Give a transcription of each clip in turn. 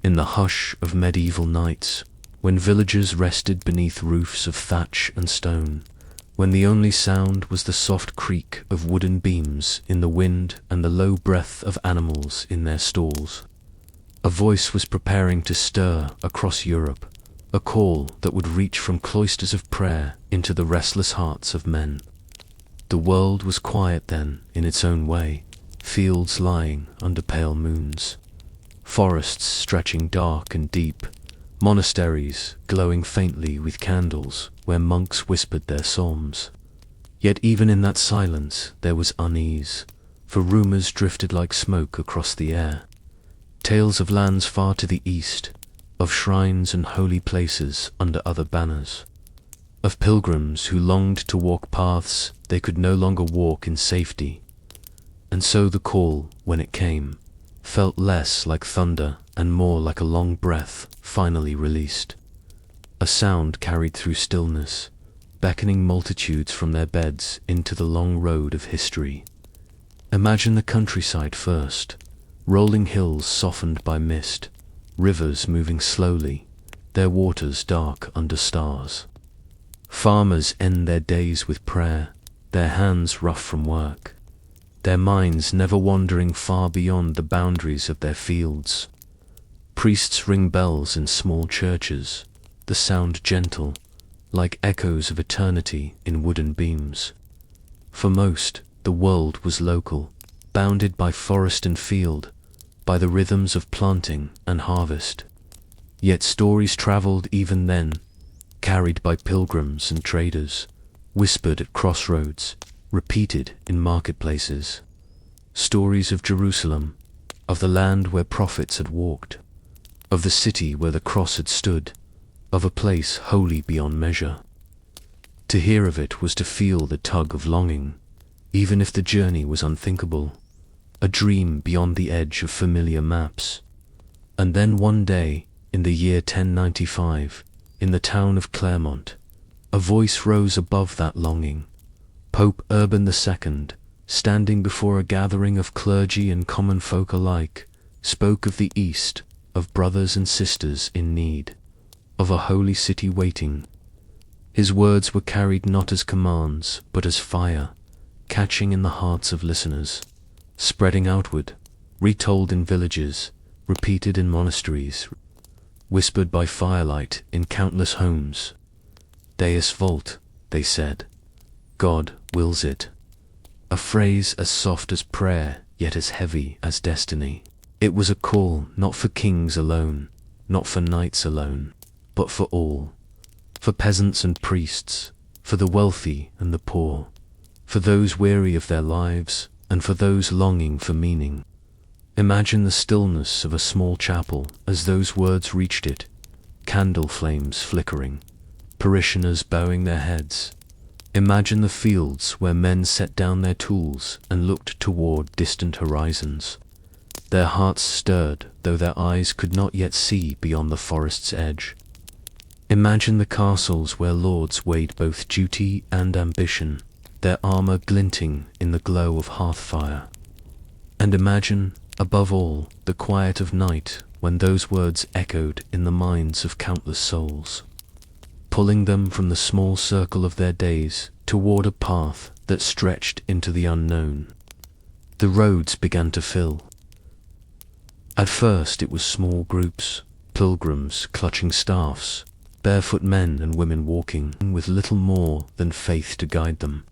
In the hush of medieval nights, when villagers rested beneath roofs of thatch and stone, when the only sound was the soft creak of wooden beams in the wind and the low breath of animals in their stalls, a voice was preparing to stir across Europe, a call that would reach from cloisters of prayer into the restless hearts of men. The world was quiet then, in its own way, fields lying under pale moons, forests stretching dark and deep, monasteries glowing faintly with candles where monks whispered their psalms. Yet even in that silence there was unease, for rumors drifted like smoke across the air. Tales of lands far to the east, of shrines and holy places under other banners, of pilgrims who longed to walk paths they could no longer walk in safety. And so the call, when it came, felt less like thunder and more like a long breath finally released. A sound carried through stillness, beckoning multitudes from their beds into the long road of history. Imagine the countryside first, rolling hills softened by mist, rivers moving slowly, their waters dark under stars. Farmers end their days with prayer, their hands rough from work, their minds never wandering far beyond the boundaries of their fields. Priests ring bells in small churches, the sound gentle, like echoes of eternity in wooden beams. For most, the world was local, bounded by forest and field, by the rhythms of planting and harvest. Yet stories traveled even then, carried by pilgrims and traders, whispered at crossroads, repeated in marketplaces. Stories of Jerusalem, of the land where prophets had walked, of the city where the cross had stood, of a place holy beyond measure. To hear of it was to feel the tug of longing, even if the journey was unthinkable, a dream beyond the edge of familiar maps. And then one day, in the year 1095, in the town of Clermont, a voice rose above that longing. Pope Urban II, standing before a gathering of clergy and common folk alike, spoke of the East, of brothers and sisters in need, of a holy city waiting. His words were carried not as commands, but as fire, catching in the hearts of listeners, spreading outward, retold in villages, repeated in monasteries, whispered by firelight in countless homes. Deus vult, they said. God wills it. A phrase as soft as prayer, yet as heavy as destiny. It was a call not for kings alone, not for knights alone, but for all. For peasants and priests, for the wealthy and the poor, for those weary of their lives, and for those longing for meaning. Imagine the stillness of a small chapel as those words reached it, candle flames flickering, parishioners bowing their heads. Imagine the fields where men set down their tools and looked toward distant horizons. Their hearts stirred, though their eyes could not yet see beyond the forest's edge. Imagine the castles where lords weighed both duty and ambition, their armor glinting in the glow of hearth fire. And imagine, above all, the quiet of night when those words echoed in the minds of countless souls, pulling them from the small circle of their days toward a path that stretched into the unknown. The roads began to fill. At first it was small groups, pilgrims clutching staffs, barefoot men and women walking with little more than faith to guide them.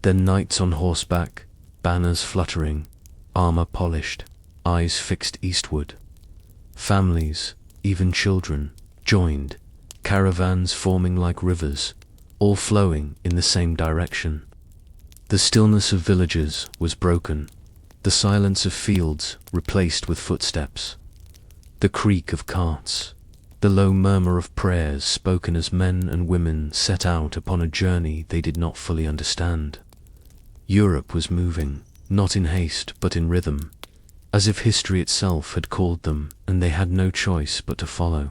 Then knights on horseback, banners fluttering, armor polished, eyes fixed eastward. Families, even children, joined, caravans forming like rivers, all flowing in the same direction. The stillness of villages was broken, the silence of fields replaced with footsteps, the creak of carts, the low murmur of prayers spoken as men and women set out upon a journey they did not fully understand. Europe was moving, not in haste but in rhythm, as if history itself had called them and they had no choice but to follow.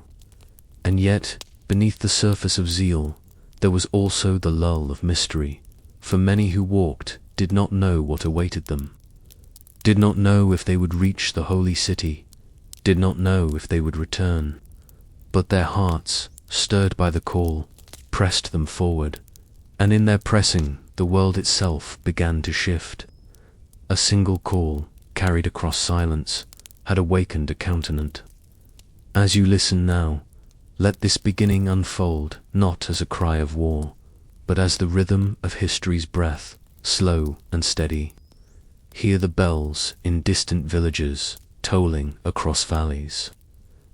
And yet, beneath the surface of zeal, there was also the lull of mystery, for many who walked did not know what awaited them, did not know if they would reach the holy city, did not know if they would return, but their hearts, stirred by the call, pressed them forward, and in their pressing, the world itself began to shift. A single call, carried across silence, had awakened a continent. As you listen now, let this beginning unfold not as a cry of war, but as the rhythm of history's breath, slow and steady. Hear the bells in distant villages tolling across valleys.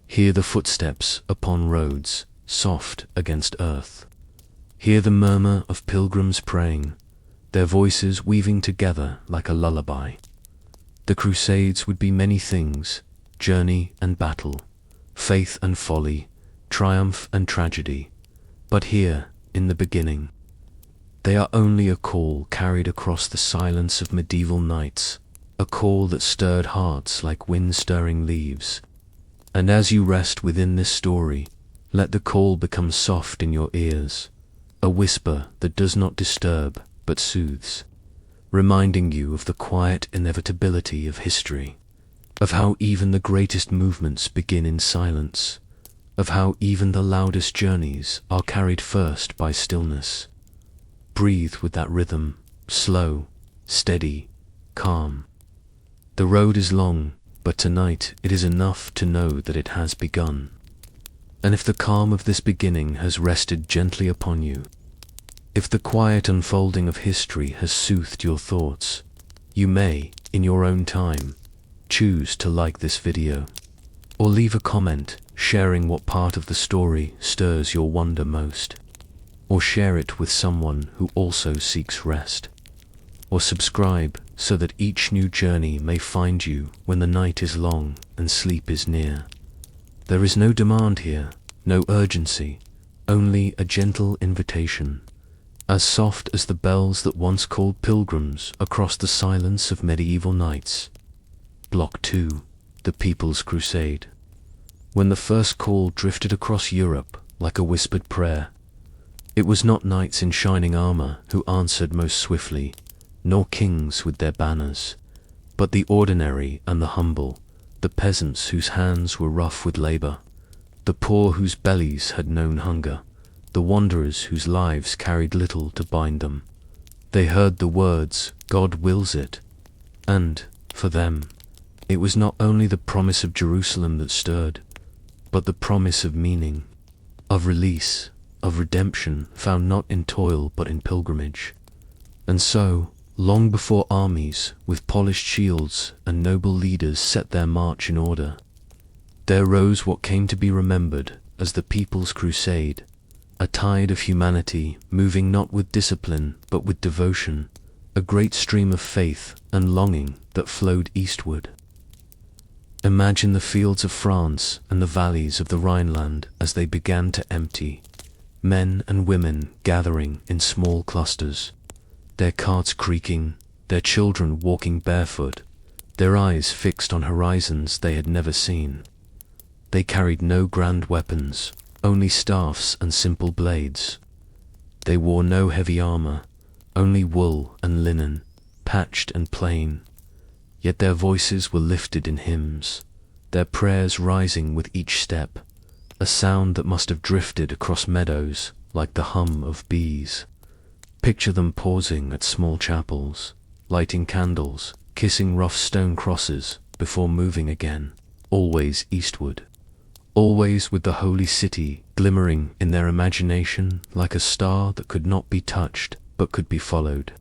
Hear the footsteps upon roads, soft against earth. Hear the murmur of pilgrims praying, their voices weaving together like a lullaby. The Crusades would be many things, journey and battle, faith and folly, triumph and tragedy. But here, in the beginning, they are only a call carried across the silence of medieval nights, a call that stirred hearts like wind-stirring leaves. And as you rest within this story, let the call become soft in your ears, a whisper that does not disturb but soothes, reminding you of the quiet inevitability of history, of how even the greatest movements begin in silence, of how even the loudest journeys are carried first by stillness. Breathe with that rhythm, slow, steady, calm. The road is long, but tonight it is enough to know that it has begun. And if the calm of this beginning has rested gently upon you, if the quiet unfolding of history has soothed your thoughts, you may, in your own time, choose to like this video, or leave a comment sharing what part of the story stirs your wonder most, or share it with someone who also seeks rest, or subscribe so that each new journey may find you when the night is long and sleep is near. There is no demand here, no urgency, only a gentle invitation, as soft as the bells that once called pilgrims across the silence of medieval nights. Block 2, The People's Crusade. When the first call drifted across Europe like a whispered prayer, it was not knights in shining armor who answered most swiftly, nor kings with their banners, but the ordinary and the humble, the peasants whose hands were rough with labor, the poor whose bellies had known hunger, the wanderers whose lives carried little to bind them. They heard the words, "God wills it," and, for them, it was not only the promise of Jerusalem that stirred, but the promise of meaning, of release, of redemption found not in toil but in pilgrimage. And so, long before armies with polished shields and noble leaders set their march in order, there rose what came to be remembered as the People's Crusade, a tide of humanity moving not with discipline but with devotion, a great stream of faith and longing that flowed eastward. Imagine the fields of France and the valleys of the Rhineland as they began to empty, men and women gathering in small clusters, their carts creaking, their children walking barefoot, their eyes fixed on horizons they had never seen. They carried no grand weapons, only staffs and simple blades. They wore no heavy armor, only wool and linen, patched and plain. Yet their voices were lifted in hymns, their prayers rising with each step, a sound that must have drifted across meadows like the hum of bees. Picture them pausing at small chapels, lighting candles, kissing rough stone crosses before moving again, always eastward, always with the holy city glimmering in their imagination like a star that could not be touched but could be followed.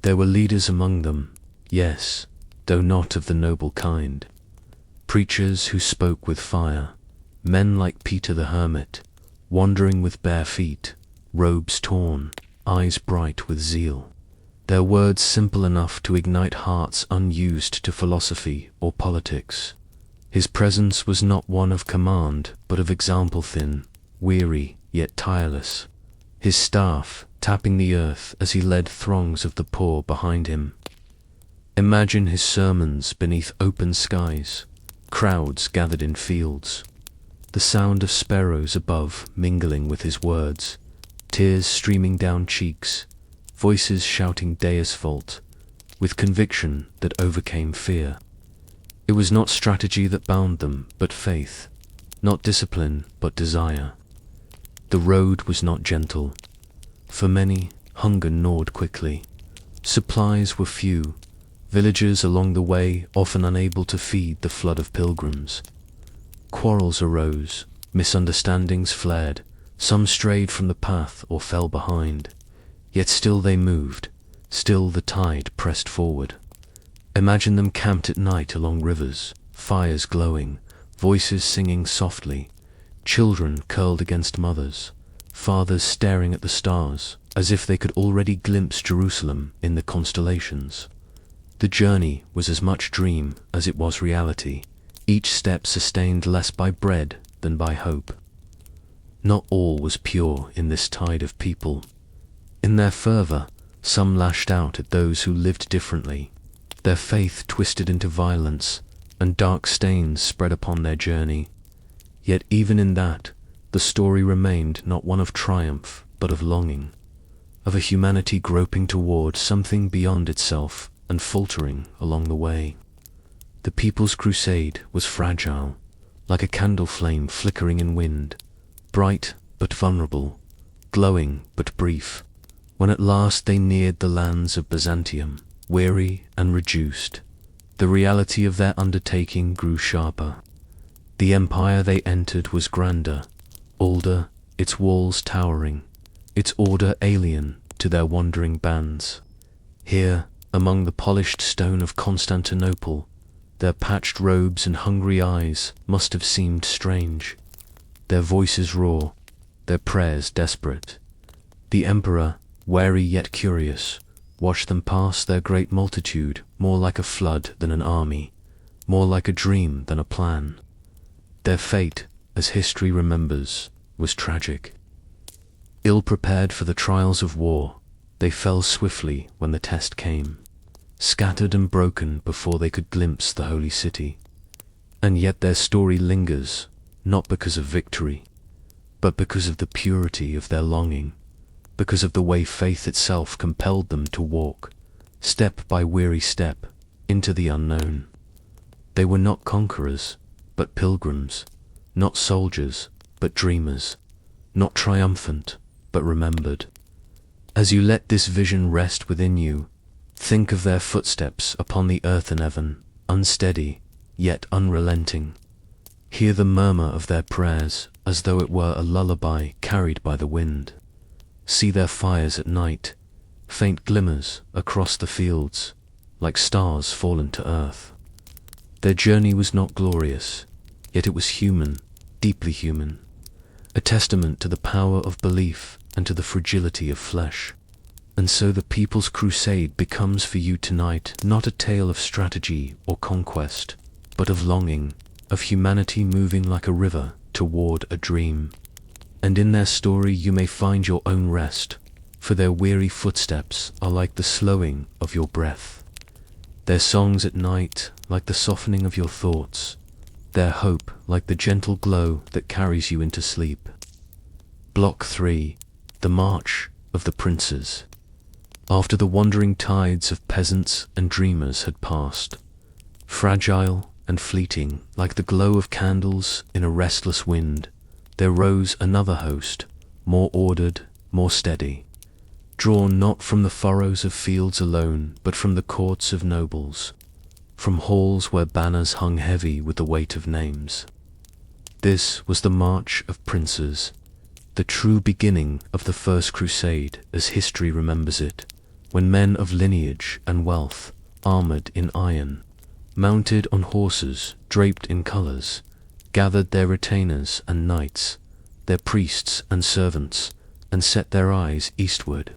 There were leaders among them, yes, though not of the noble kind. Preachers who spoke with fire, men like Peter the Hermit, wandering with bare feet, robes torn, eyes bright with zeal. Their words simple enough to ignite hearts unused to philosophy or politics. His presence was not one of command, but of example, thin, weary, yet tireless. His staff tapping the earth as he led throngs of the poor behind him. Imagine his sermons beneath open skies, crowds gathered in fields, the sound of sparrows above mingling with his words, tears streaming down cheeks, voices shouting Deus Vult, with conviction that overcame fear. It was not strategy that bound them, but faith, not discipline, but desire. The road was not gentle. For many, hunger gnawed quickly. Supplies were few, villagers along the way often unable to feed the flood of pilgrims. Quarrels arose, misunderstandings flared, some strayed from the path or fell behind. Yet still they moved, still the tide pressed forward. Imagine them camped at night along rivers, fires glowing, voices singing softly, children curled against mothers, fathers staring at the stars, as if they could already glimpse Jerusalem in the constellations. The journey was as much dream as it was reality, each step sustained less by bread than by hope. Not all was pure in this tide of people. In their fervor, some lashed out at those who lived differently. Their faith twisted into violence, and dark stains spread upon their journey. Yet even in that, the story remained not one of triumph, but of longing, of a humanity groping toward something beyond itself and faltering along the way. The people's crusade was fragile, like a candle flame flickering in wind, bright but vulnerable, glowing but brief. When at last they neared the lands of Byzantium, weary and reduced, the reality of their undertaking grew sharper. The empire they entered was grander, older, its walls towering, its order alien to their wandering bands. Here, among the polished stone of Constantinople, their patched robes and hungry eyes must have seemed strange, their voices raw, their prayers desperate. The emperor, wary yet curious, watched them pass their great multitude more like a flood than an army, more like a dream than a plan. Their fate, as history remembers, was tragic. Ill-prepared for the trials of war, they fell swiftly when the test came, scattered and broken before they could glimpse the holy city. And yet their story lingers, not because of victory, but because of the purity of their longing, because of the way faith itself compelled them to walk, step by weary step, into the unknown. They were not conquerors, but pilgrims, not soldiers, but dreamers, not triumphant, but remembered. As you let this vision rest within you, think of their footsteps upon the earthen heaven, unsteady, yet unrelenting. Hear the murmur of their prayers as though it were a lullaby carried by the wind. See their fires at night, faint glimmers across the fields, like stars fallen to earth. Their journey was not glorious, yet it was human, deeply human, a testament to the power of belief and to the fragility of flesh. And so the people's crusade becomes for you tonight not a tale of strategy or conquest, but of longing, of humanity moving like a river toward a dream. And in their story you may find your own rest, for their weary footsteps are like the slowing of your breath, their songs at night like the softening of your thoughts, their hope like the gentle glow that carries you into sleep. Block 3. The March of the Princes. After the wandering tides of peasants and dreamers had passed, fragile and fleeting like the glow of candles in a restless wind, there rose another host, more ordered, more steady, drawn not from the furrows of fields alone, but from the courts of nobles, from halls where banners hung heavy with the weight of names. This was the march of princes, the true beginning of the First Crusade as history remembers it, when men of lineage and wealth, armored in iron, mounted on horses draped in colors, gathered their retainers and knights, their priests and servants, and set their eyes eastward.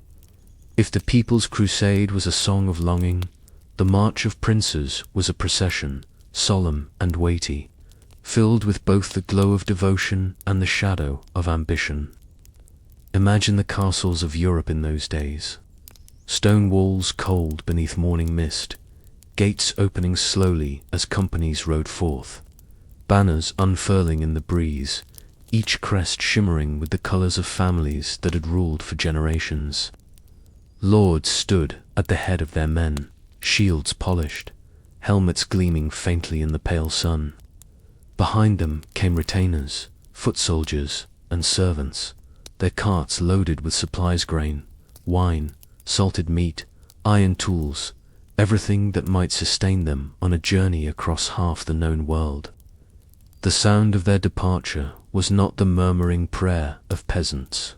If the people's crusade was a song of longing, the March of Princes was a procession, solemn and weighty, filled with both the glow of devotion and the shadow of ambition. Imagine the castles of Europe in those days. Stone walls cold beneath morning mist, gates opening slowly as companies rode forth, banners unfurling in the breeze, each crest shimmering with the colors of families that had ruled for generations. Lords stood at the head of their men, shields polished, helmets gleaming faintly in the pale sun. Behind them came retainers, foot soldiers, and servants, their carts loaded with supplies, grain, wine, salted meat, iron tools, everything that might sustain them on a journey across half the known world. The sound of their departure was not the murmuring prayer of peasants,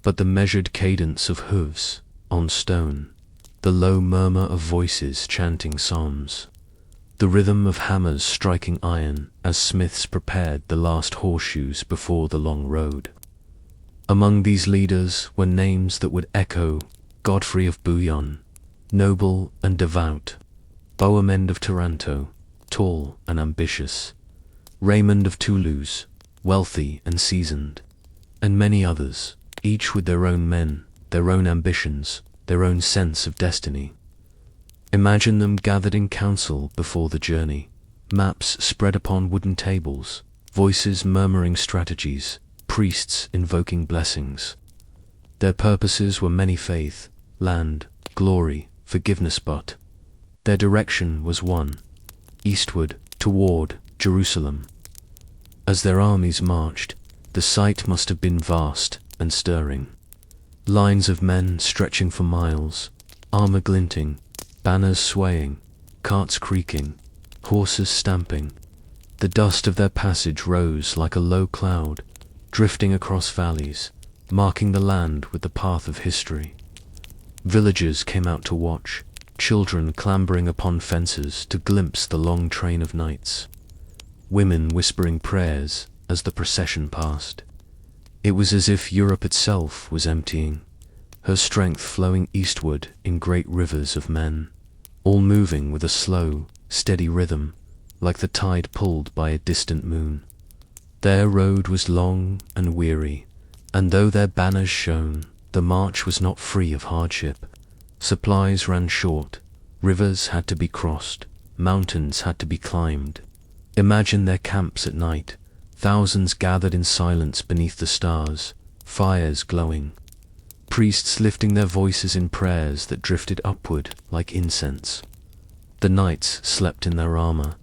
but the measured cadence of hooves on stone, the low murmur of voices chanting psalms, the rhythm of hammers striking iron as smiths prepared the last horseshoes before the long road. Among these leaders were names that would echo: Godfrey of Bouillon, noble and devout; Bohemond of Taranto, tall and ambitious; Raymond of Toulouse, wealthy and seasoned; and many others, each with their own men, their own ambitions, their own sense of destiny. Imagine them gathered in council before the journey, maps spread upon wooden tables, voices murmuring strategies, priests invoking blessings. Their purposes were many: faith, land, glory, forgiveness, but their direction was one: eastward, toward Jerusalem. As their armies marched, the sight must have been vast and stirring. Lines of men stretching for miles, armor glinting, banners swaying, carts creaking, horses stamping. The dust of their passage rose like a low cloud, drifting across valleys, marking the land with the path of history. Villagers came out to watch, children clambering upon fences to glimpse the long train of knights, women whispering prayers as the procession passed. It was as if Europe itself was emptying, her strength flowing eastward in great rivers of men, all moving with a slow, steady rhythm, like the tide pulled by a distant moon. Their road was long and weary, and though their banners shone, the march was not free of hardship. Supplies ran short, rivers had to be crossed, mountains had to be climbed. Imagine their camps at night, thousands gathered in silence beneath the stars, fires glowing, priests lifting their voices in prayers that drifted upward like incense. The knights slept in their armor,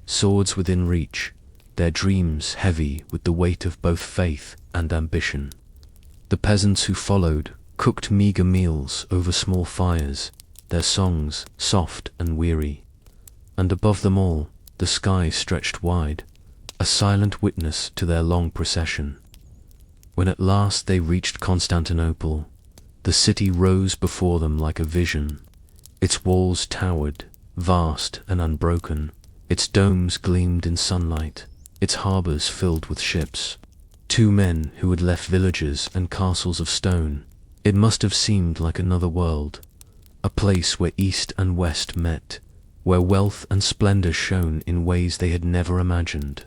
swords within reach, their dreams heavy with the weight of both faith and ambition. The peasants who followed cooked meager meals over small fires, their songs soft and weary. And above them all, the sky stretched wide, a silent witness to their long procession. When at last they reached Constantinople, the city rose before them like a vision. Its walls towered, vast and unbroken, its domes gleamed in sunlight, its harbors filled with ships. Two men who had left villages and castles of stone, it must have seemed like another world, a place where east and west met, where wealth and splendor shone in ways they had never imagined.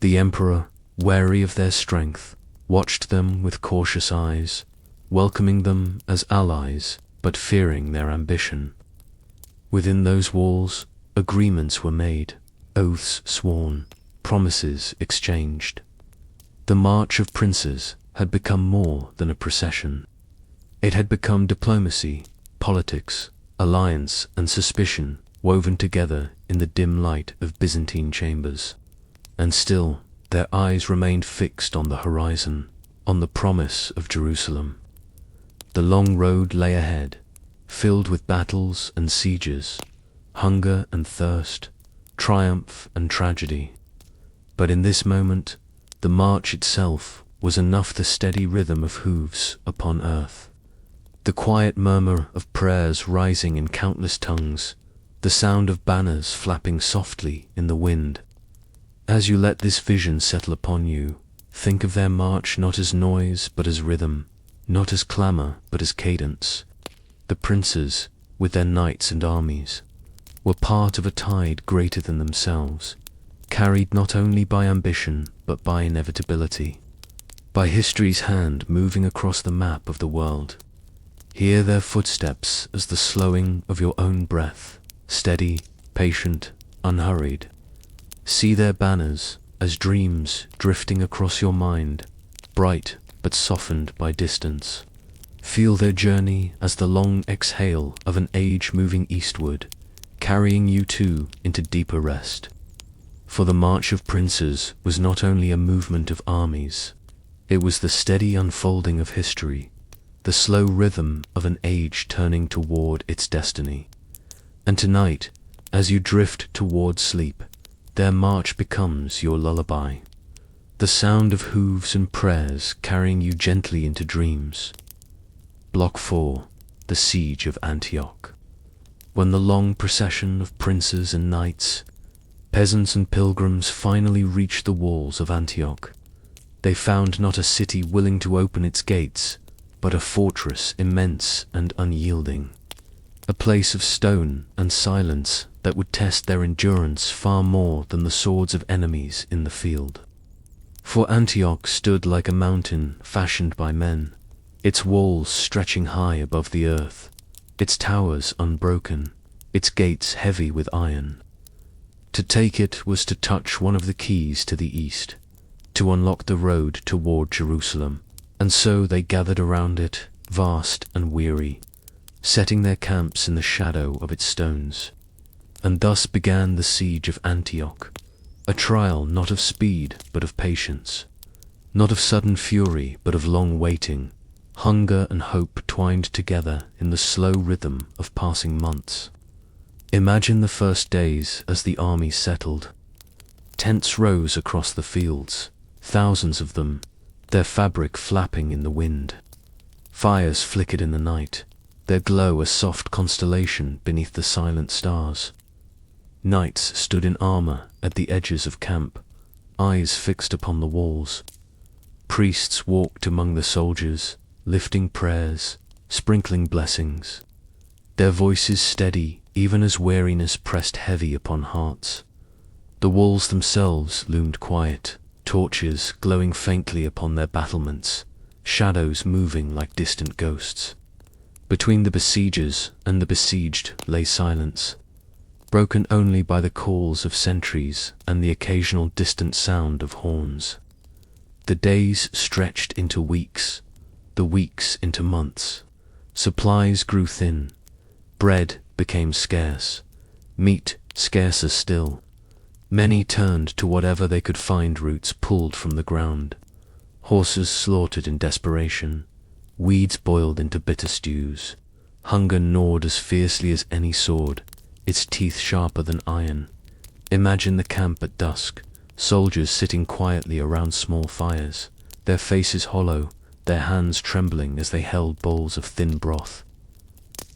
The emperor, wary of their strength, watched them with cautious eyes, welcoming them as allies, but fearing their ambition. Within those walls, agreements were made, oaths sworn, promises exchanged. The march of princes had become more than a procession. It had become diplomacy, politics, alliance, and suspicion woven together in the dim light of Byzantine chambers. And still, their eyes remained fixed on the horizon, on the promise of Jerusalem. The long road lay ahead, filled with battles and sieges, hunger and thirst, triumph and tragedy. But in this moment, the march itself was enough: the steady rhythm of hooves upon earth, the quiet murmur of prayers rising in countless tongues, the sound of banners flapping softly in the wind. As you let this vision settle upon you, think of their march not as noise but as rhythm, not as clamor but as cadence. The princes, with their knights and armies, were part of a tide greater than themselves, carried not only by ambition but by inevitability, by history's hand moving across the map of the world. Hear their footsteps as the slowing of your own breath, steady, patient, unhurried. See their banners as dreams drifting across your mind, bright but softened by distance. Feel their journey as the long exhale of an age moving eastward, carrying you too into deeper rest. For the march of princes was not only a movement of armies, it was the steady unfolding of history, the slow rhythm of an age turning toward its destiny. And tonight, as you drift toward sleep, their march becomes your lullaby, the sound of hooves and prayers carrying you gently into dreams. Block 4. The Siege of Antioch. When the long procession of princes and knights, peasants and pilgrims finally reached the walls of Antioch, they found not a city willing to open its gates, but a fortress immense and unyielding, a place of stone and silence that would test their endurance far more than the swords of enemies in the field. For Antioch stood like a mountain fashioned by men, its walls stretching high above the earth, its towers unbroken, its gates heavy with iron. To take it was to touch one of the keys to the east, to unlock the road toward Jerusalem, and so they gathered around it, vast and weary, setting their camps in the shadow of its stones. And thus began the siege of Antioch, a trial not of speed but of patience, not of sudden fury but of long waiting, hunger and hope twined together in the slow rhythm of passing months. Imagine the first days as the army settled. Tents rose across the fields, thousands of them, their fabric flapping in the wind. Fires flickered in the night, their glow a soft constellation beneath the silent stars. Knights stood in armor at the edges of camp, eyes fixed upon the walls. Priests walked among the soldiers, lifting prayers, sprinkling blessings, their voices steady even as weariness pressed heavy upon hearts. The walls themselves loomed quiet, torches glowing faintly upon their battlements, shadows moving like distant ghosts. Between the besiegers and the besieged lay silence, broken only by the calls of sentries and the occasional distant sound of horns. The days stretched into weeks, the weeks into months. Supplies grew thin, bread became scarce, meat scarcer still. Many turned to whatever they could find, roots pulled from the ground, horses slaughtered in desperation, weeds boiled into bitter stews. Hunger gnawed as fiercely as any sword, its teeth sharper than iron. Imagine the camp at dusk, soldiers sitting quietly around small fires, their faces hollow, their hands trembling as they held bowls of thin broth.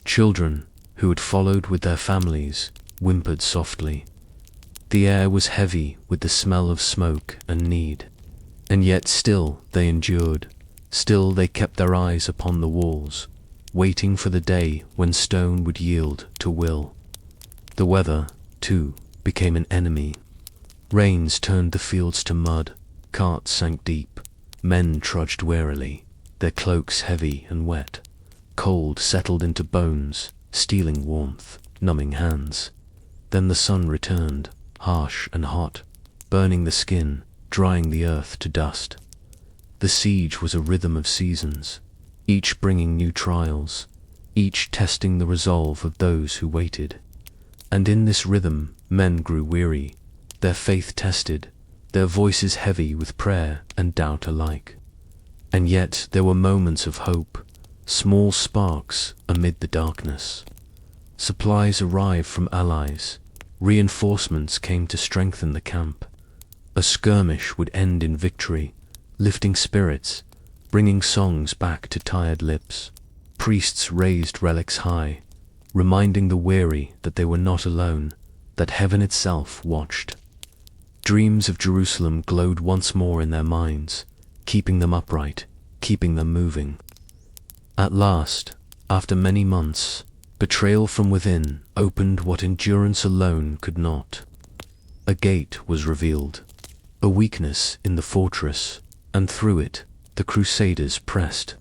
Children, who had followed with their families, whimpered softly. The air was heavy with the smell of smoke and need, and yet still they endured, still they kept their eyes upon the walls, waiting for the day when stone would yield to will. The weather, too, became an enemy. Rains turned the fields to mud, carts sank deep, men trudged warily, their cloaks heavy and wet. Cold settled into bones, stealing warmth, numbing hands. Then the sun returned, harsh and hot, burning the skin, drying the earth to dust. The siege was a rhythm of seasons, each bringing new trials, each testing the resolve of those who waited. And in this rhythm men grew weary, their faith tested, their voices heavy with prayer and doubt alike. And yet there were moments of hope, small sparks amid the darkness. Supplies arrived from allies, reinforcements came to strengthen the camp. A skirmish would end in victory, lifting spirits, bringing songs back to tired lips. Priests raised relics high, reminding the weary that they were not alone, that heaven itself watched. Dreams of Jerusalem glowed once more in their minds, keeping them upright, keeping them moving. At last, after many months, betrayal from within opened what endurance alone could not. A gate was revealed, a weakness in the fortress, and through it the Crusaders pressed.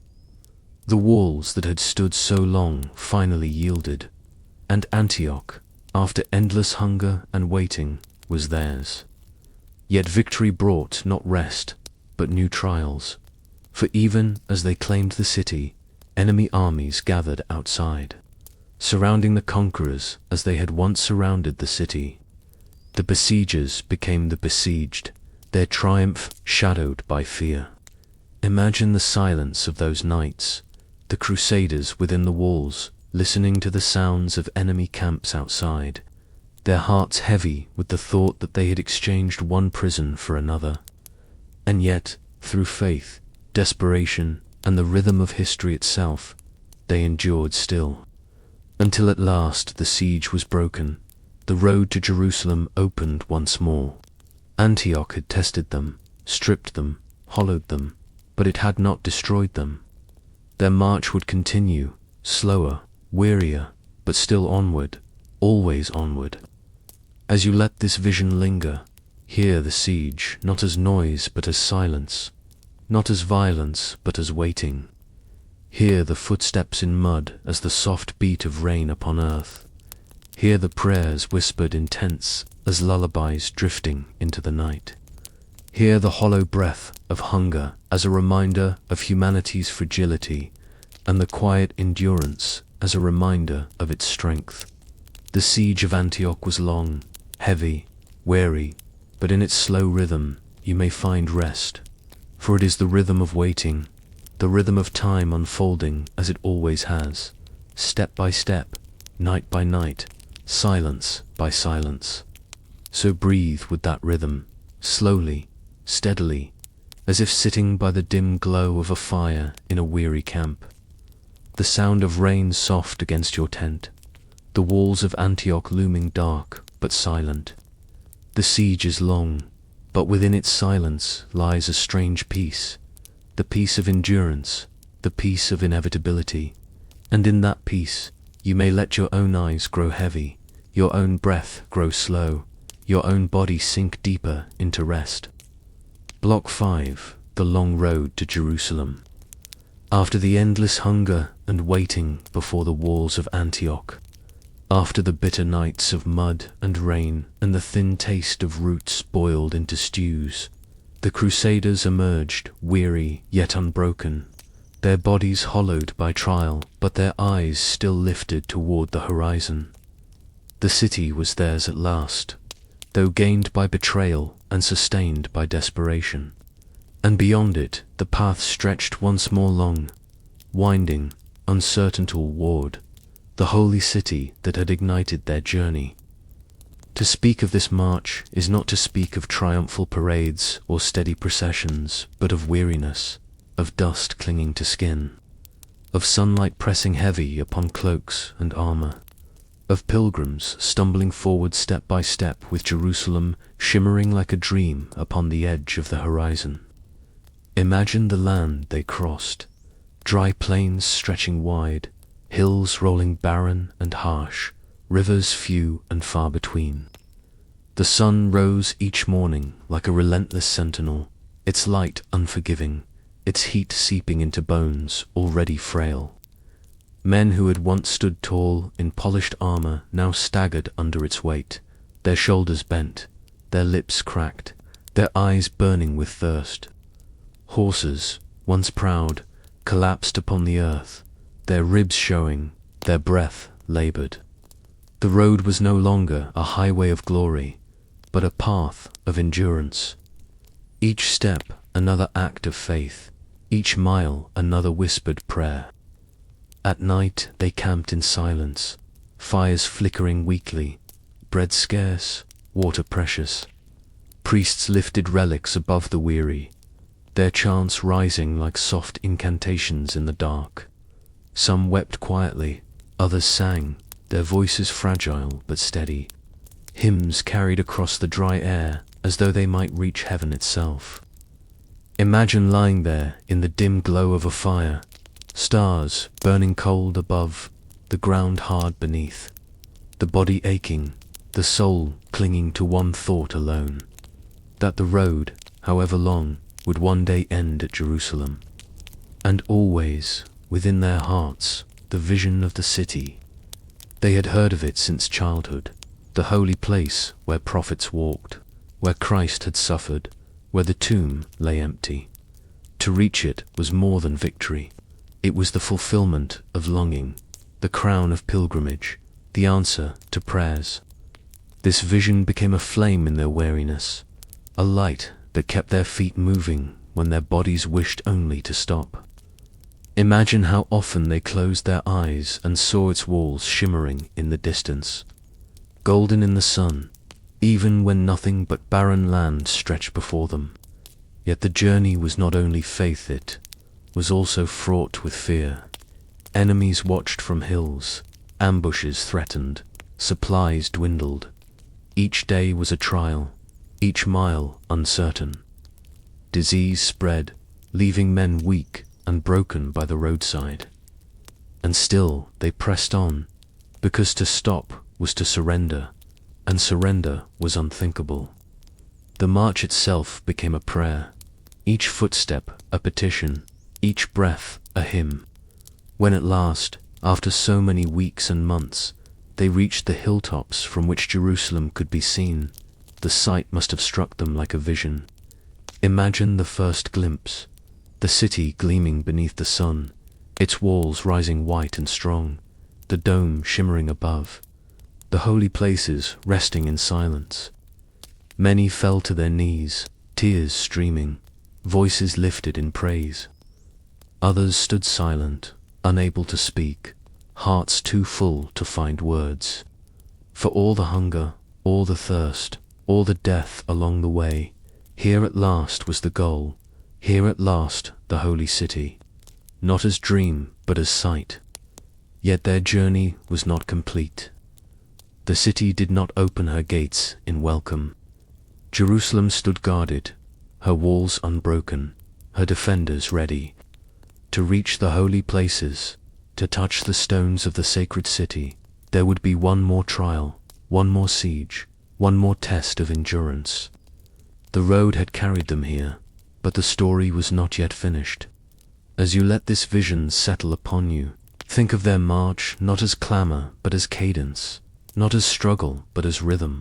The walls that had stood so long finally yielded, and Antioch, after endless hunger and waiting, was theirs. Yet victory brought not rest, but new trials, for even as they claimed the city, enemy armies gathered outside. surrounding the conquerors as they had once surrounded the city. The besiegers became the besieged, their triumph shadowed by fear. Imagine the silence of those nights, the Crusaders within the walls, listening to the sounds of enemy camps outside, their hearts heavy with the thought that they had exchanged one prison for another. And yet, through faith, desperation, and the rhythm of history itself, they endured still. Until at last the siege was broken, the road to Jerusalem opened once more. Antioch had tested them, stripped them, hollowed them, but it had not destroyed them. Their march would continue, slower, wearier, but still onward, always onward. As you let this vision linger, hear the siege not as noise but as silence, not as violence but as waiting. Hear the footsteps in mud as the soft beat of rain upon earth. Hear the prayers whispered in tents as lullabies drifting into the night. Hear the hollow breath of hunger as a reminder of humanity's fragility, and the quiet endurance as a reminder of its strength. The siege of Antioch was long, heavy, weary, but in its slow rhythm you may find rest, for it is the rhythm of waiting, the rhythm of time unfolding as it always has, step by step, night by night, silence by silence. So breathe with that rhythm, slowly, steadily, as if sitting by the dim glow of a fire in a weary camp. The sound of rain soft against your tent, the walls of Antioch looming dark but silent. The siege is long, but within its silence lies a strange peace, the peace of endurance, the peace of inevitability. And in that peace, you may let your own eyes grow heavy, your own breath grow slow, your own body sink deeper into rest. Block 5, the long road to Jerusalem. After the endless hunger and waiting before the walls of Antioch, after the bitter nights of mud and rain and the thin taste of roots boiled into stews, the Crusaders emerged, weary yet unbroken, their bodies hollowed by trial, but their eyes still lifted toward the horizon. The city was theirs at last, though gained by betrayal and sustained by desperation. And beyond it, the path stretched once more long, winding, uncertain toward the holy city that had ignited their journey. To speak of this march is not to speak of triumphal parades or steady processions, but of weariness, of dust clinging to skin, of sunlight pressing heavy upon cloaks and armor, of pilgrims stumbling forward step by step with Jerusalem shimmering like a dream upon the edge of the horizon. Imagine the land they crossed, dry plains stretching wide, hills rolling barren and harsh, rivers few and far between. The sun rose each morning like a relentless sentinel, its light unforgiving, its heat seeping into bones already frail. Men who had once stood tall in polished armor now staggered under its weight, their shoulders bent, their lips cracked, their eyes burning with thirst. Horses, once proud, collapsed upon the earth, their ribs showing, their breath labored. The road was no longer a highway of glory, but a path of endurance. Each step another act of faith, each mile another whispered prayer. At night they camped in silence, fires flickering weakly, bread scarce, water precious. Priests lifted relics above the weary, their chants rising like soft incantations in the dark. Some wept quietly, others sang, their voices fragile but steady. Hymns carried across the dry air as though they might reach heaven itself. Imagine lying there in the dim glow of a fire, stars burning cold above, the ground hard beneath, the body aching, the soul clinging to one thought alone, that the road, however long, would one day end at Jerusalem. And always, within their hearts, the vision of the city. They had heard of it since childhood, the holy place where prophets walked, where Christ had suffered, where the tomb lay empty. To reach it was more than victory. It was the fulfillment of longing, the the crown of pilgrimage, the answer to prayers. This vision became a flame in their weariness, a light that kept their feet moving when their bodies wished only to stop. Imagine how often they closed their eyes and saw its walls shimmering in the distance, golden in the sun, even when nothing but barren land stretched before them. Yet the journey was not only faith, it was also fraught with fear. Enemies watched from hills, ambushes threatened, supplies dwindled. Each day was a trial, each mile uncertain. Disease spread, leaving men weak and broken by the roadside. And still they pressed on, because to stop was to surrender, and surrender was unthinkable. The march itself became a prayer, each footstep a petition, each breath a hymn. When at last, after so many weeks and months, they reached the hilltops from which Jerusalem could be seen, the sight must have struck them like a vision. Imagine the first glimpse, the city gleaming beneath the sun, its walls rising white and strong, the dome shimmering above, the holy places resting in silence. Many fell to their knees, tears streaming, voices lifted in praise. Others stood silent, unable to speak, hearts too full to find words. For all the hunger, all the thirst, all the death along the way, here at last was the goal, here at last the holy city, not as dream but as sight. Yet their journey was not complete. The city did not open her gates in welcome. Jerusalem stood guarded, her walls unbroken, her defenders ready. To reach the holy places, to touch the stones of the sacred city, there would be one more trial, one more siege, one more test of endurance. The road had carried them here, but the story was not yet finished. As you let this vision settle upon you, think of their march not as clamor but as cadence, not as struggle but as rhythm.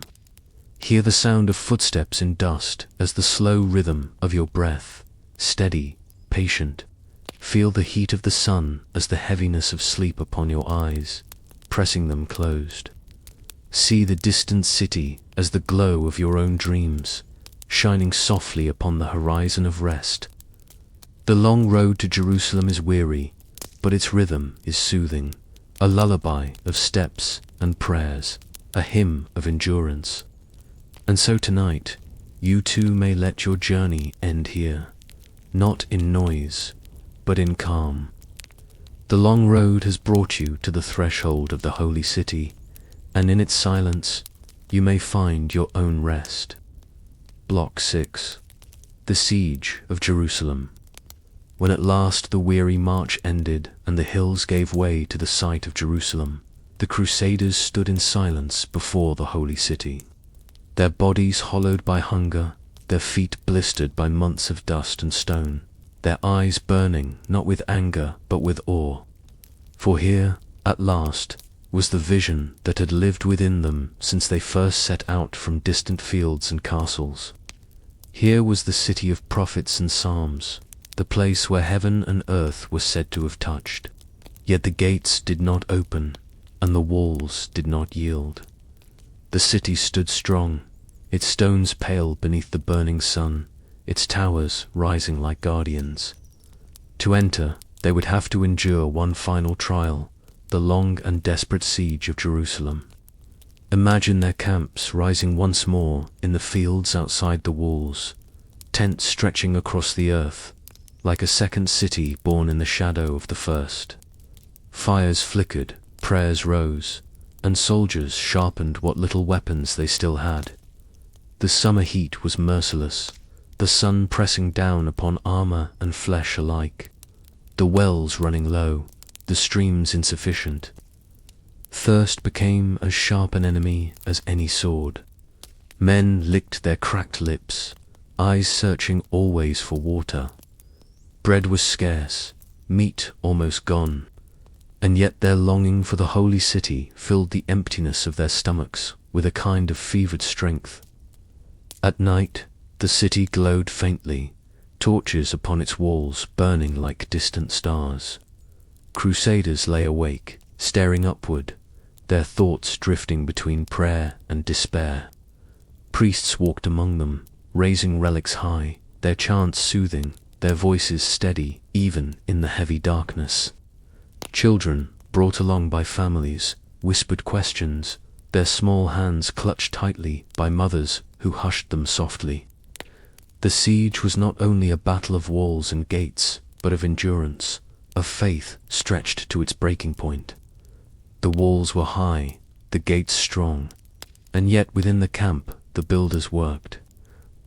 Hear the sound of footsteps in dust as the slow rhythm of your breath, steady, patient. Feel the heat of the sun as the heaviness of sleep upon your eyes, pressing them closed. See the distant city as the glow of your own dreams, shining softly upon the horizon of rest. The long road to Jerusalem is weary, but its rhythm is soothing, a lullaby of steps and prayers, a hymn of endurance. And so tonight, you too may let your journey end here, not in noise, but in calm. The long road has brought you to the threshold of the holy city, and in its silence, you may find your own rest. Block 6. The Siege of Jerusalem. When at last the weary march ended and the hills gave way to the sight of Jerusalem, the Crusaders stood in silence before the holy city. Their bodies hollowed by hunger, their feet blistered by months of dust and stone, their eyes burning not with anger but with awe. For here, at last, was the vision that had lived within them since they first set out from distant fields and castles. Here was the city of prophets and psalms, the place where heaven and earth were said to have touched. Yet the gates did not open, and the walls did not yield. The city stood strong, its stones pale beneath the burning sun, its towers rising like guardians. To enter, they would have to endure one final trial, the long and desperate siege of Jerusalem. Imagine their camps rising once more in the fields outside the walls, tents stretching across the earth, like a second city born in the shadow of the first. Fires flickered, prayers rose, and soldiers sharpened what little weapons they still had. The summer heat was merciless, the sun pressing down upon armor and flesh alike, the wells running low, the streams insufficient. Thirst became as sharp an enemy as any sword. Men licked their cracked lips, eyes searching always for water. Bread was scarce, meat almost gone, and yet their longing for the holy city filled the emptiness of their stomachs with a kind of fevered strength. At night, the city glowed faintly, torches upon its walls burning like distant stars. Crusaders lay awake, staring upward, their thoughts drifting between prayer and despair. Priests walked among them, raising relics high, their chants soothing, their voices steady even in the heavy darkness. Children, brought along by families, whispered questions, their small hands clutched tightly by mothers who hushed them softly. The siege was not only a battle of walls and gates, but of endurance, of faith stretched to its breaking point. The walls were high, the gates strong, and yet within the camp the builders worked.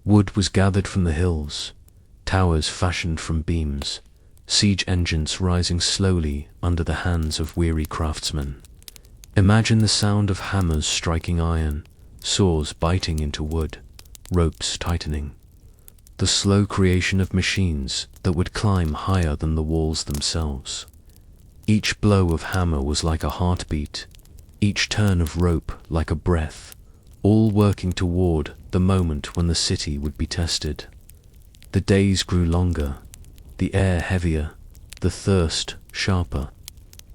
Wood was gathered from the hills, towers fashioned from beams, siege engines rising slowly under the hands of weary craftsmen. Imagine the sound of hammers striking iron, saws biting into wood, ropes tightening. The slow creation of machines that would climb higher than the walls themselves. Each blow of hammer was like a heartbeat, each turn of rope like a breath, all working toward the moment when the city would be tested. The days grew longer, the air heavier, the thirst sharper.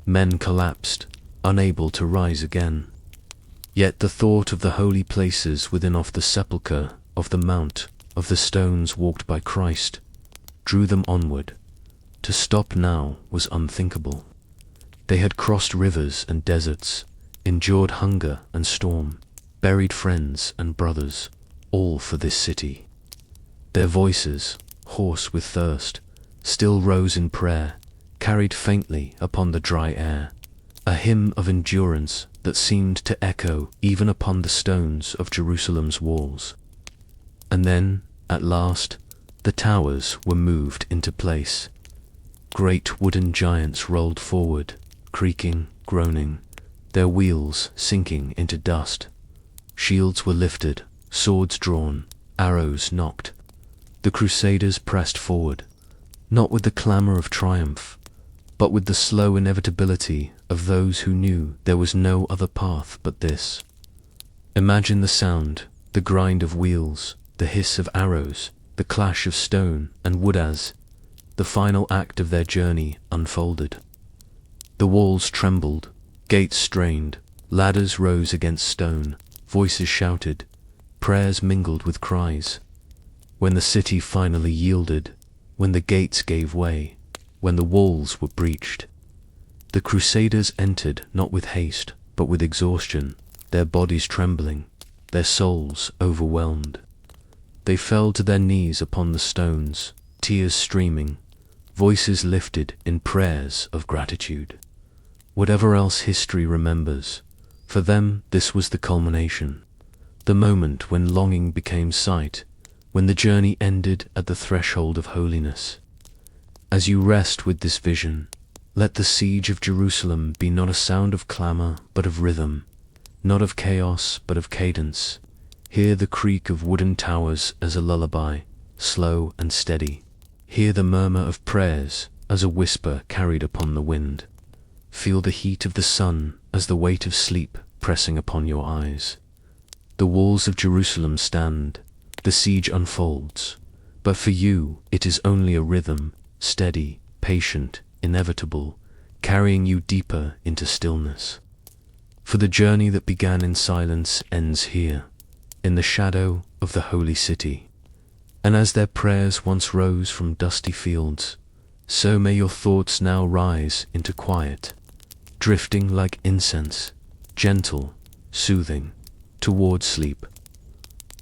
Men collapsed, unable to rise again. Yet the thought of the holy places within of the sepulchre, of the mount, of the stones walked by Christ, drew them onward. To stop now was unthinkable. They had crossed rivers and deserts, endured hunger and storm, buried friends and brothers, all for this city. Their voices, hoarse with thirst, still rose in prayer, carried faintly upon the dry air, a hymn of endurance that seemed to echo even upon the stones of Jerusalem's walls. And then, at last, the towers were moved into place. Great wooden giants rolled forward, creaking, groaning, their wheels sinking into dust. Shields were lifted, swords drawn, arrows nocked. The Crusaders pressed forward, not with the clamor of triumph, but with the slow inevitability of those who knew there was no other path but this. Imagine the sound, the grind of wheels, the hiss of arrows, the clash of stone and wood as the final act of their journey unfolded. The walls trembled, gates strained, ladders rose against stone, voices shouted, prayers mingled with cries. When the city finally yielded, when the gates gave way, when the walls were breached, the Crusaders entered not with haste, but with exhaustion, their bodies trembling, their souls overwhelmed. They fell to their knees upon the stones, tears streaming, voices lifted in prayers of gratitude. Whatever else history remembers, for them this was the culmination, the moment when longing became sight, when the journey ended at the threshold of holiness. As you rest with this vision, let the siege of Jerusalem be not a sound of clamor but of rhythm, not of chaos but of cadence. Hear the creak of wooden towers as a lullaby, slow and steady. Hear the murmur of prayers as a whisper carried upon the wind. Feel the heat of the sun as the weight of sleep pressing upon your eyes. The walls of Jerusalem stand, the siege unfolds, but for you it is only a rhythm, steady, patient, inevitable, carrying you deeper into stillness. For the journey that began in silence ends here, in the shadow of the holy city. And as their prayers once rose from dusty fields, so may your thoughts now rise into quiet, drifting like incense, gentle, soothing, toward sleep.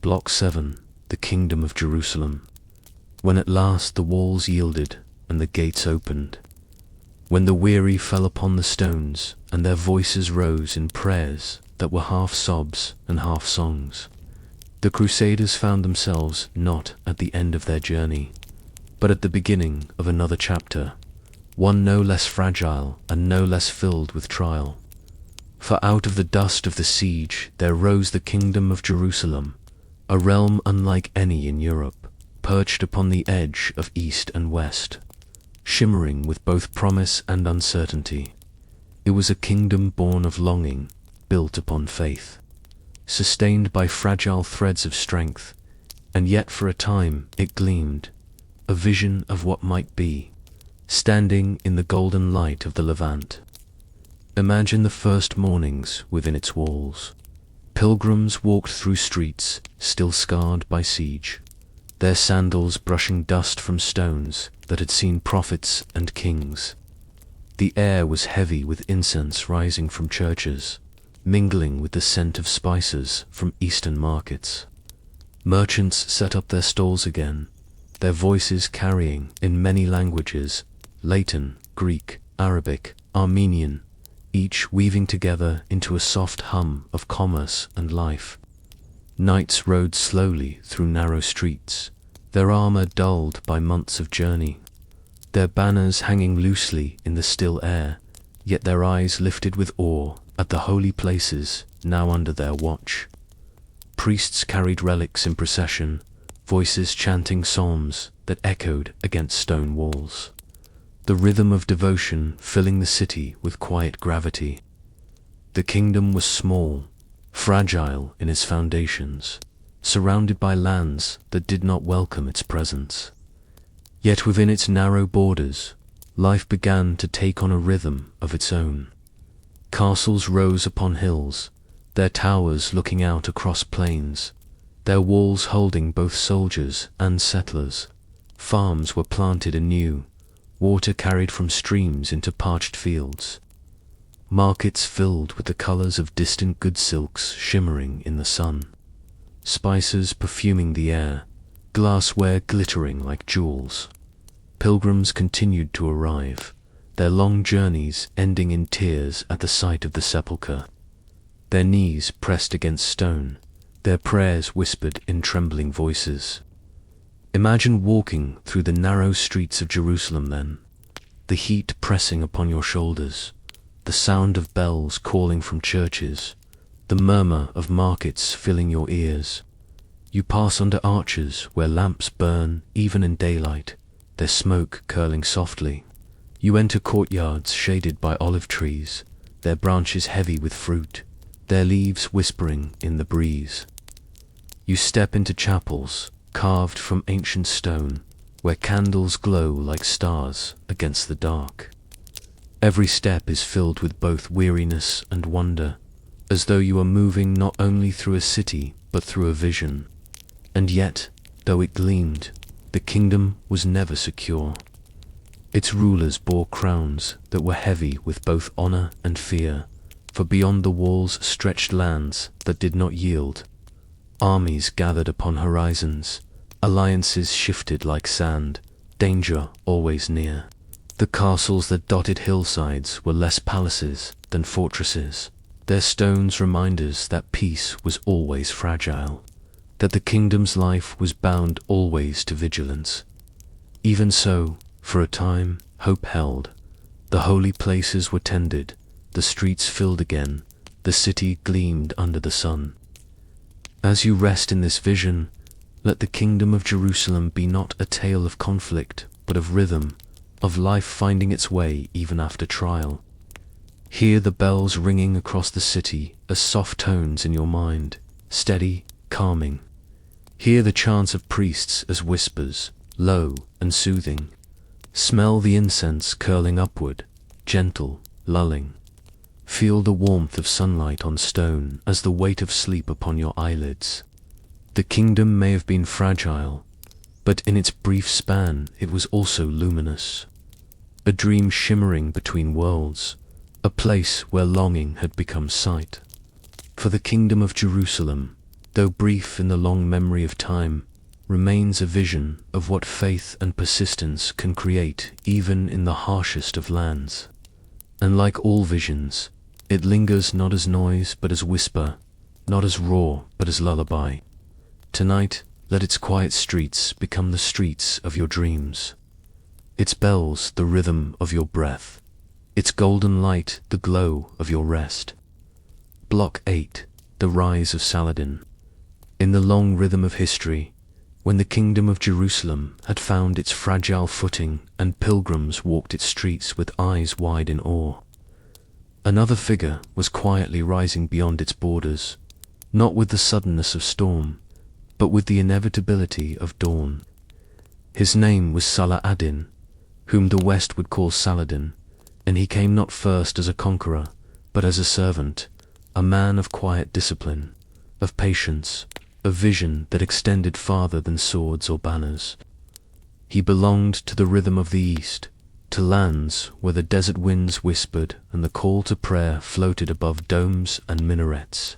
Block 7, the Kingdom of Jerusalem. When at last the walls yielded and the gates opened, when the weary fell upon the stones and their voices rose in prayers that were half sobs and half songs, the Crusaders found themselves not at the end of their journey, but at the beginning of another chapter, one no less fragile and no less filled with trial. For out of the dust of the siege there rose the Kingdom of Jerusalem, a realm unlike any in Europe, perched upon the edge of east and west, shimmering with both promise and uncertainty. It was a kingdom born of longing, built upon faith, sustained by fragile threads of strength, and yet for a time it gleamed, a vision of what might be, standing in the golden light of the Levant. Imagine the first mornings within its walls. Pilgrims walked through streets still scarred by siege, their sandals brushing dust from stones that had seen prophets and kings. The air was heavy with incense rising from churches, mingling with the scent of spices from eastern markets. Merchants set up their stalls again, their voices carrying in many languages, Latin, Greek, Arabic, Armenian, each weaving together into a soft hum of commerce and life. Knights rode slowly through narrow streets, their armor dulled by months of journey, their banners hanging loosely in the still air, yet their eyes lifted with awe at the holy places now under their watch. Priests carried relics in procession, voices chanting psalms that echoed against stone walls. The rhythm of devotion filling the city with quiet gravity. The kingdom was small, fragile in its foundations, surrounded by lands that did not welcome its presence. Yet within its narrow borders, life began to take on a rhythm of its own. Castles rose upon hills, their towers looking out across plains, their walls holding both soldiers and settlers. Farms were planted anew, water carried from streams into parched fields. Markets filled with the colors of distant good silks shimmering in the sun. Spices perfuming the air, glassware glittering like jewels. Pilgrims continued to arrive, their long journeys ending in tears at the sight of the sepulchre. Their knees pressed against stone, their prayers whispered in trembling voices. Imagine walking through the narrow streets of Jerusalem then, the heat pressing upon your shoulders, the sound of bells calling from churches, the murmur of markets filling your ears. You pass under arches where lamps burn even in daylight, their smoke curling softly. You enter courtyards shaded by olive trees, their branches heavy with fruit, their leaves whispering in the breeze. You step into chapels, carved from ancient stone, where candles glow like stars against the dark. Every step is filled with both weariness and wonder, as though you are moving not only through a city, but through a vision. And yet, though it gleamed, the kingdom was never secure. Its rulers bore crowns that were heavy with both honor and fear, for beyond the walls stretched lands that did not yield. Armies gathered upon horizons, alliances shifted like sand, danger always near. The castles that dotted hillsides were less palaces than fortresses, their stones reminders that peace was always fragile, that the kingdom's life was bound always to vigilance. Even so, for a time, hope held. The holy places were tended, the streets filled again, the city gleamed under the sun. As you rest in this vision, let the kingdom of Jerusalem be not a tale of conflict, but of rhythm, of life finding its way even after trial. Hear the bells ringing across the city as soft tones in your mind, steady, calming. Hear the chants of priests as whispers, low and soothing. Smell the incense curling upward, gentle, lulling. Feel the warmth of sunlight on stone as the weight of sleep upon your eyelids. The kingdom may have been fragile, but in its brief span it was also luminous. A dream shimmering between worlds, a place where longing had become sight. For the kingdom of Jerusalem, though brief in the long memory of time, remains a vision of what faith and persistence can create even in the harshest of lands. And like all visions, it lingers not as noise but as whisper, not as roar but as lullaby. Tonight, let its quiet streets become the streets of your dreams, its bells the rhythm of your breath, its golden light the glow of your rest. Block 8. The Rise of Saladin. In the long rhythm of history, when the kingdom of Jerusalem had found its fragile footing and pilgrims walked its streets with eyes wide in awe, another figure was quietly rising beyond its borders, not with the suddenness of storm, but with the inevitability of dawn. His name was Saladin, whom the West would call Saladin, and he came not first as a conqueror, but as a servant, a man of quiet discipline, of patience, of vision that extended farther than swords or banners. He belonged to the rhythm of the East, to lands where the desert winds whispered and the call to prayer floated above domes and minarets,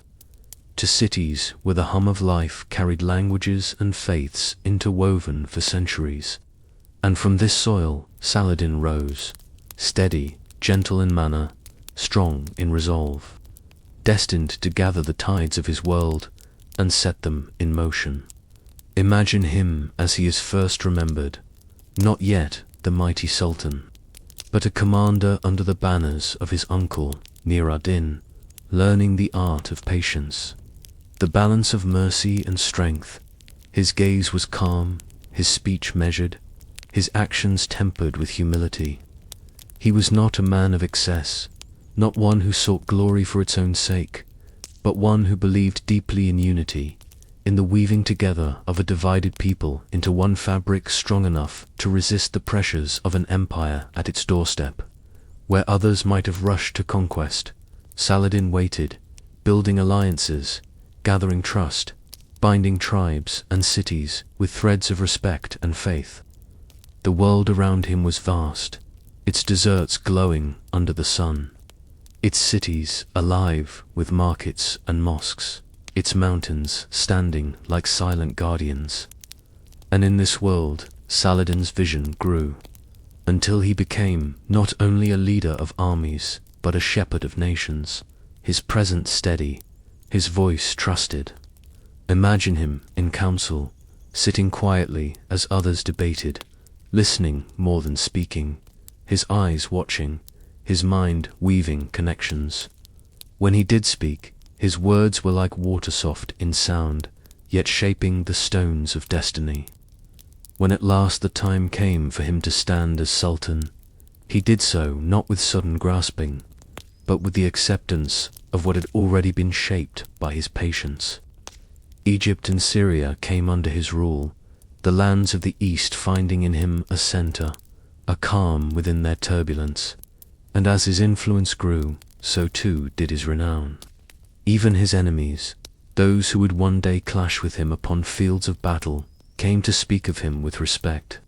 to cities where the hum of life carried languages and faiths interwoven for centuries. And from this soil Saladin rose, steady, gentle in manner, strong in resolve, destined to gather the tides of his world and set them in motion. Imagine him as he is first remembered, not yet the mighty Sultan, but a commander under the banners of his uncle, Nur ad-Din, learning the art of patience, the balance of mercy and strength. His gaze was calm, his speech measured, his actions tempered with humility. He was not a man of excess, not one who sought glory for its own sake, but one who believed deeply in unity, in the weaving together of a divided people into one fabric strong enough to resist the pressures of an empire at its doorstep. Where others might have rushed to conquest, Saladin waited, building alliances, gathering trust, binding tribes and cities with threads of respect and faith. The world around him was vast, its deserts glowing under the sun, its cities alive with markets and mosques, its mountains standing like silent guardians. And in this world, Saladin's vision grew, until he became not only a leader of armies, but a shepherd of nations, his presence steady, his voice trusted. Imagine him in council, sitting quietly as others debated, listening more than speaking, his eyes watching, his mind weaving connections. When he did speak, his words were like water soft in sound, yet shaping the stones of destiny. When at last the time came for him to stand as Sultan, he did so not with sudden grasping, but with the acceptance of what had already been shaped by his patience. Egypt and Syria came under his rule, the lands of the East finding in him a center, a calm within their turbulence, and as his influence grew, so too did his renown. Even his enemies, those who would one day clash with him upon fields of battle, came to speak of him with respect,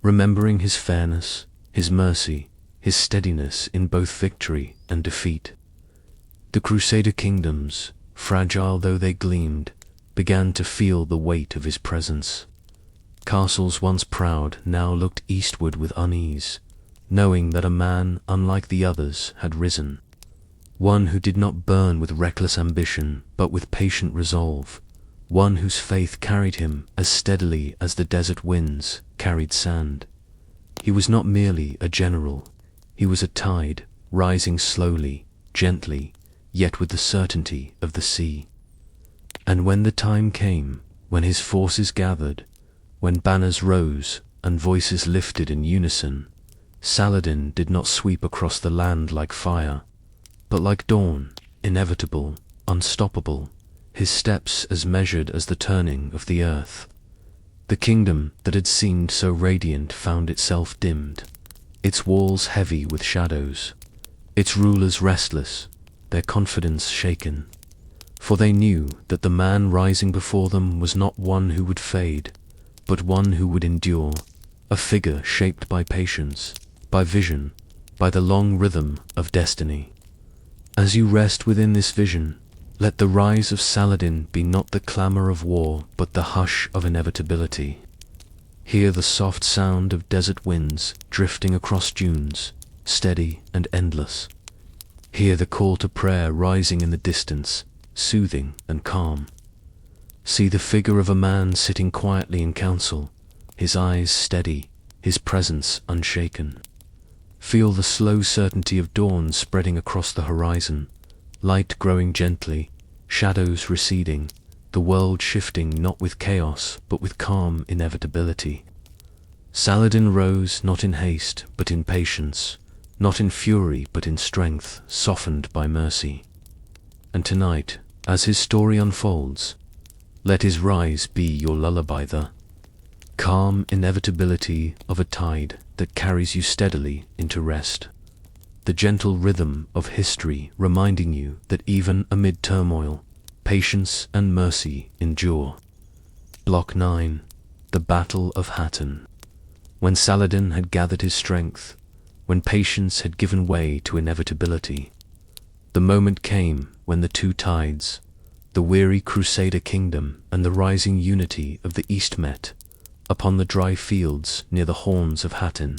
remembering his fairness, his mercy, his steadiness in both victory and defeat. The Crusader kingdoms, fragile though they gleamed, began to feel the weight of his presence. Castles once proud now looked eastward with unease, knowing that a man unlike the others had risen, one who did not burn with reckless ambition but with patient resolve, one whose faith carried him as steadily as the desert winds carried sand. He was not merely a general, he was a tide, rising slowly, gently, yet with the certainty of the sea. And when the time came, when his forces gathered, when banners rose and voices lifted in unison, Saladin did not sweep across the land like fire, but like dawn, inevitable, unstoppable, his steps as measured as the turning of the earth. The kingdom that had seemed so radiant found itself dimmed, its walls heavy with shadows, its rulers restless, their confidence shaken, for they knew that the man rising before them was not one who would fade, but one who would endure, a figure shaped by patience, by vision, by the long rhythm of destiny. As you rest within this vision, let the rise of Saladin be not the clamor of war, but the hush of inevitability. Hear the soft sound of desert winds drifting across dunes, steady and endless. Hear the call to prayer rising in the distance, soothing and calm. See the figure of a man sitting quietly in council, his eyes steady, his presence unshaken. Feel the slow certainty of dawn spreading across the horizon, light growing gently, shadows receding, the world shifting not with chaos but with calm inevitability. Saladin rose not in haste but in patience, not in fury but in strength softened by mercy. And tonight, as his story unfolds, let his rise be your lullaby, the calm inevitability of a tide that carries you steadily into rest. the gentle rhythm of history reminding you that even amid turmoil, patience and mercy endure. Block 9. The Battle of Hattin. When Saladin had gathered his strength, when patience had given way to inevitability, the moment came when the two tides, the weary Crusader kingdom and the rising unity of the East met upon the dry fields near the horns of Hattin,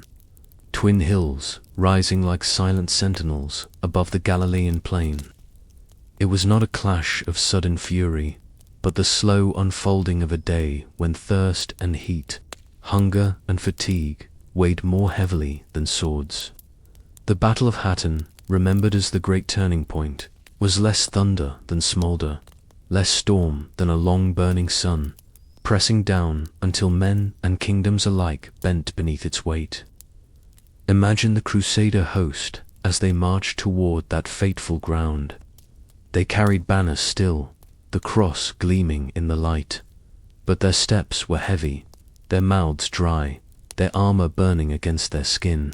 twin hills rising like silent sentinels above the Galilean plain. It was not a clash of sudden fury, but the slow unfolding of a day when thirst and heat, hunger and fatigue weighed more heavily than swords. The Battle of Hattin, remembered as the great turning point, was less thunder than smolder, less storm than a long burning sun, pressing down until men and kingdoms alike bent beneath its weight. Imagine the Crusader host as they marched toward that fateful ground. They carried banners still, the cross gleaming in the light, but their steps were heavy, their mouths dry, their armor burning against their skin.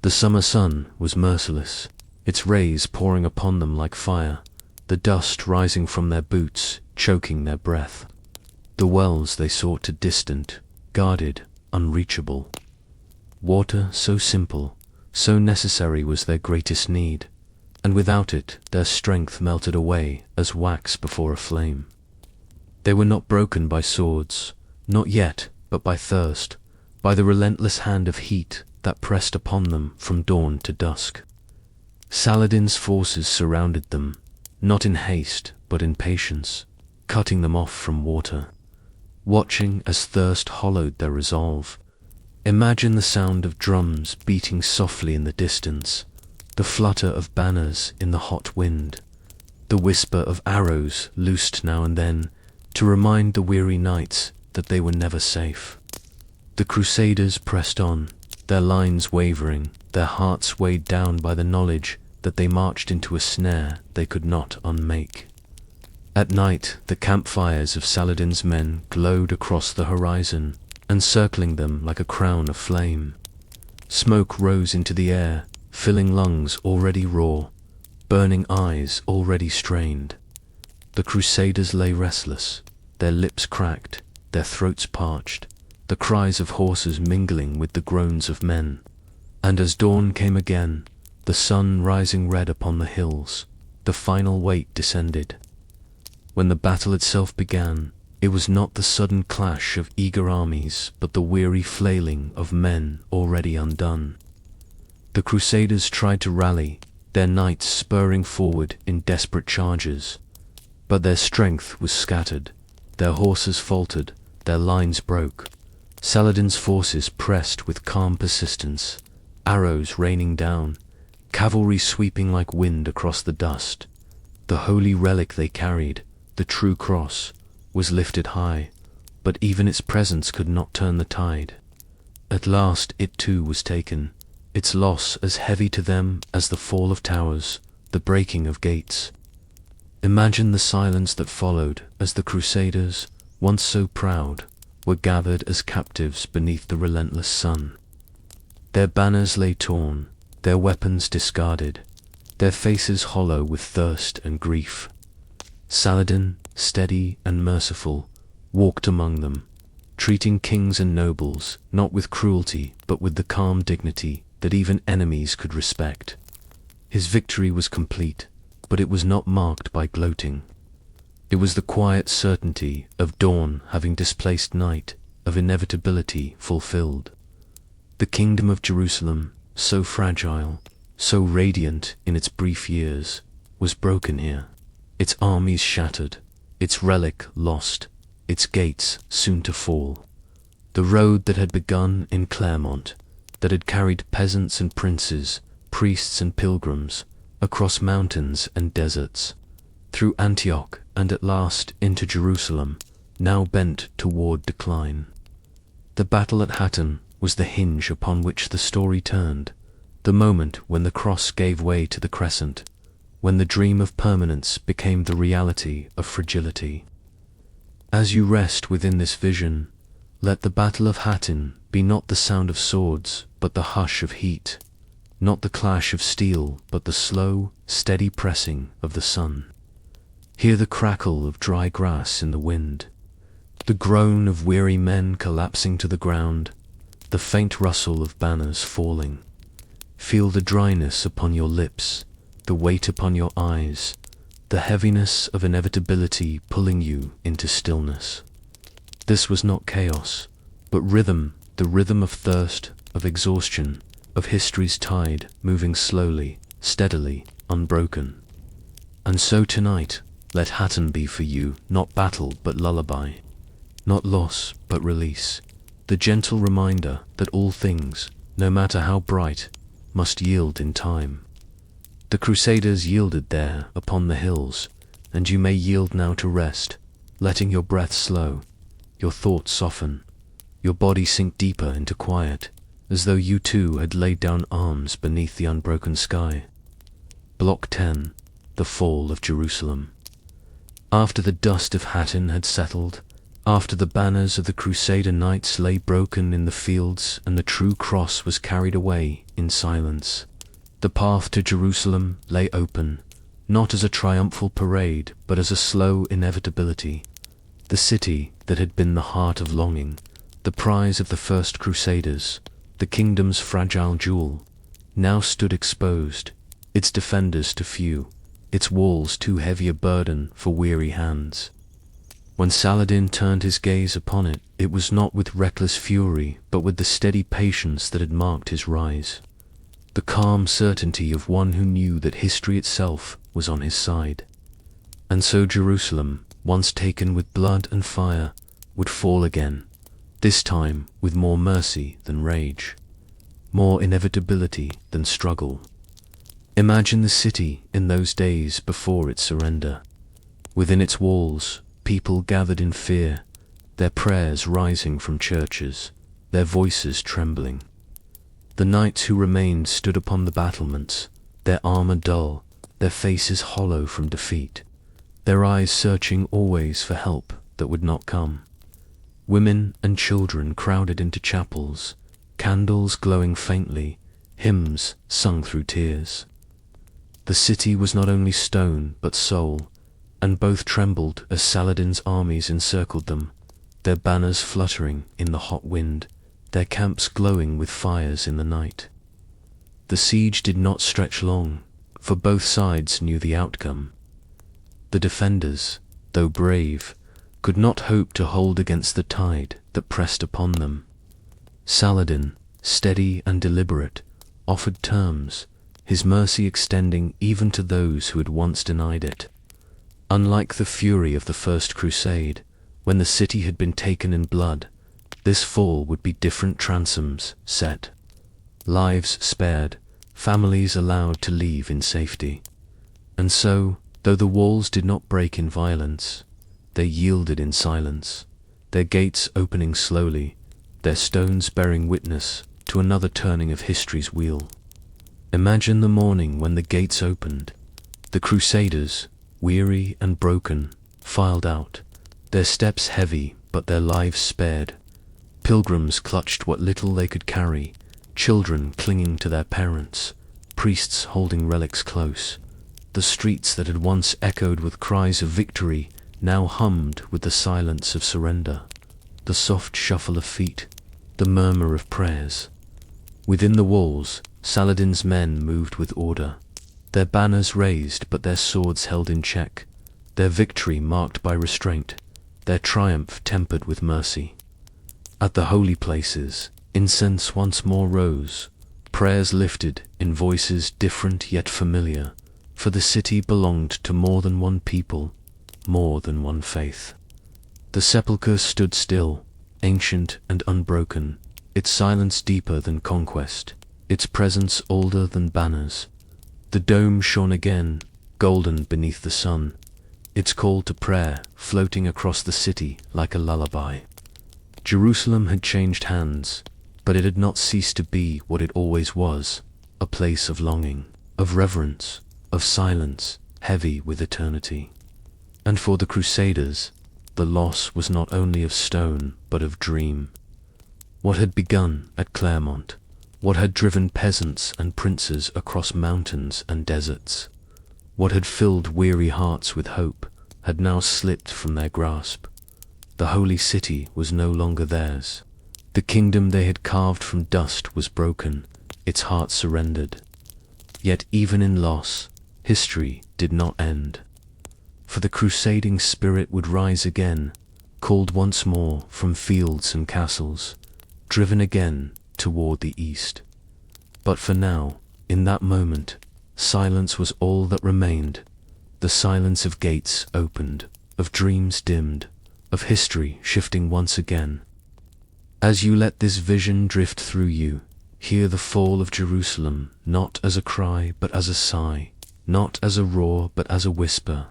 The summer sun was merciless, its rays pouring upon them like fire, the dust rising from their boots, choking their breath. The wells they sought to distant, guarded, unreachable. Water so simple, so necessary was their greatest need, and without it their strength melted away as wax before a flame. They were not broken by swords, not yet, but by thirst, by the relentless hand of heat that pressed upon them from dawn to dusk. Saladin's forces surrounded them, not in haste, but in patience, cutting them off from water. Watching as thirst hollowed their resolve, imagine the sound of drums beating softly in the distance, the flutter of banners in the hot wind, the whisper of arrows loosed now and then to remind the weary knights that they were never safe. The Crusaders pressed on, their lines wavering, their hearts weighed down by the knowledge that they marched into a snare they could not unmake. At night, the campfires of Saladin's men glowed across the horizon, encircling them like a crown of flame. Smoke rose into the air, filling lungs already raw, burning eyes already strained. The Crusaders lay restless, their lips cracked, their throats parched, the cries of horses mingling with the groans of men. And as dawn came again, the sun rising red upon the hills, the final weight descended. When the battle itself began, it was not the sudden clash of eager armies, but the weary flailing of men already undone. The Crusaders tried to rally, their knights spurring forward in desperate charges, but their strength was scattered, their horses faltered, their lines broke. Saladin's forces pressed with calm persistence, arrows raining down, cavalry sweeping like wind across the dust. The holy relic they carried, the true cross, was lifted high, but even its presence could not turn the tide. At last it too was taken, its loss as heavy to them as the fall of towers, the breaking of gates. Imagine the silence that followed as the Crusaders, once so proud, were gathered as captives beneath the relentless sun. Their banners lay torn, their weapons discarded, their faces hollow with thirst and grief. Saladin, steady and merciful, walked among them, treating kings and nobles not with cruelty but with the calm dignity that even enemies could respect. His victory was complete, but it was not marked by gloating. It was the quiet certainty of dawn having displaced night, of inevitability fulfilled. The kingdom of Jerusalem, so fragile, so radiant in its brief years, was broken here, its armies shattered, its relic lost, its gates soon to fall. The road that had begun in Claremont, that had carried peasants and princes, priests and pilgrims, across mountains and deserts, through Antioch and at last into Jerusalem, now bent toward decline. The battle at Hattin was the hinge upon which the story turned, the moment when the cross gave way to the crescent, when the dream of permanence became the reality of fragility. As you rest within this vision, let the Battle of Hattin be not the sound of swords, but the hush of heat, not the clash of steel, but the slow, steady pressing of the sun. Hear the crackle of dry grass in the wind, the groan of weary men collapsing to the ground, the faint rustle of banners falling. Feel the dryness upon your lips, the weight upon your eyes, the heaviness of inevitability pulling you into stillness. This was not chaos, but rhythm, the rhythm of thirst, of exhaustion, of history's tide moving slowly, steadily, unbroken. And so tonight, let Hatton be for you not battle but lullaby, not loss but release, the gentle reminder that all things, no matter how bright, must yield in time. The Crusaders yielded there upon the hills, and you may yield now to rest, letting your breath slow, your thoughts soften, your body sink deeper into quiet, as though you too had laid down arms beneath the unbroken sky. Block 10. The Fall of Jerusalem. After the dust of Hattin had settled, after the banners of the Crusader knights lay broken in the fields and the true cross was carried away in silence, the path to Jerusalem lay open, not as a triumphal parade, but as a slow inevitability. The city that had been the heart of longing, the prize of the first Crusaders, the kingdom's fragile jewel, now stood exposed, its defenders too few, its walls too heavy a burden for weary hands. When Saladin turned his gaze upon it, it was not with reckless fury, but with the steady patience that had marked his rise, the calm certainty of one who knew that history itself was on his side. And so Jerusalem, once taken with blood and fire, would fall again, this time with more mercy than rage, more inevitability than struggle. Imagine the city in those days before its surrender. Within its walls, people gathered in fear, their prayers rising from churches, their voices trembling. The knights who remained stood upon the battlements, their armor dull, their faces hollow from defeat, their eyes searching always for help that would not come. Women and children crowded into chapels, candles glowing faintly, hymns sung through tears. The city was not only stone but soul, and both trembled as Saladin's armies encircled them, their banners fluttering in the hot wind, their camps glowing with fires in the night. The siege did not stretch long, for both sides knew the outcome. The defenders, though brave, could not hope to hold against the tide that pressed upon them. Saladin, steady and deliberate, offered terms, his mercy extending even to those who had once denied it. Unlike the fury of the First Crusade, when the city had been taken in blood, this fall would be different transoms set, lives spared, families allowed to leave in safety. And so, though the walls did not break in violence, they yielded in silence, their gates opening slowly, their stones bearing witness to another turning of history's wheel. Imagine the morning when the gates opened. The Crusaders, weary and broken, filed out, their steps heavy but their lives spared. Pilgrims clutched what little they could carry, children clinging to their parents, priests holding relics close. The streets that had once echoed with cries of victory now hummed with the silence of surrender, the soft shuffle of feet, the murmur of prayers. Within the walls, Saladin's men moved with order, their banners raised but their swords held in check, their victory marked by restraint, their triumph tempered with mercy. At the holy places, incense once more rose, prayers lifted in voices different yet familiar, for the city belonged to more than one people, more than one faith. The sepulchre stood still, ancient and unbroken, its silence deeper than conquest, its presence older than banners. The dome shone again, golden beneath the sun, its call to prayer floating across the city like a lullaby. Jerusalem had changed hands, but it had not ceased to be what it always was, a place of longing, of reverence, of silence, heavy with eternity. And for the Crusaders, the loss was not only of stone, but of dream. What had begun at Claremont, what had driven peasants and princes across mountains and deserts, what had filled weary hearts with hope, had now slipped from their grasp. The holy city was no longer theirs. The kingdom they had carved from dust was broken, its heart surrendered. Yet even in loss, history did not end. For the crusading spirit would rise again, called once more from fields and castles, driven again toward the east. But for now, in that moment, silence was all that remained, the silence of gates opened, of dreams dimmed, of history shifting once again. As you let this vision drift through you, hear the fall of Jerusalem, not as a cry but as a sigh, not as a roar but as a whisper.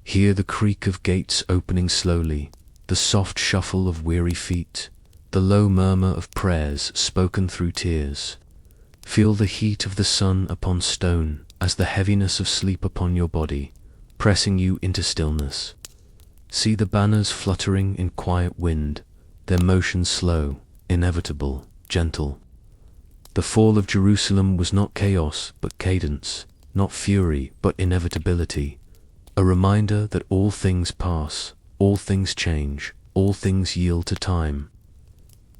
Hear the creak of gates opening slowly, the soft shuffle of weary feet, the low murmur of prayers spoken through tears. Feel the heat of the sun upon stone as the heaviness of sleep upon your body, pressing you into stillness. See the banners fluttering in quiet wind, their motion slow, inevitable, gentle. The fall of Jerusalem was not chaos but cadence, not fury but inevitability, a reminder that all things pass, all things change, all things yield to time.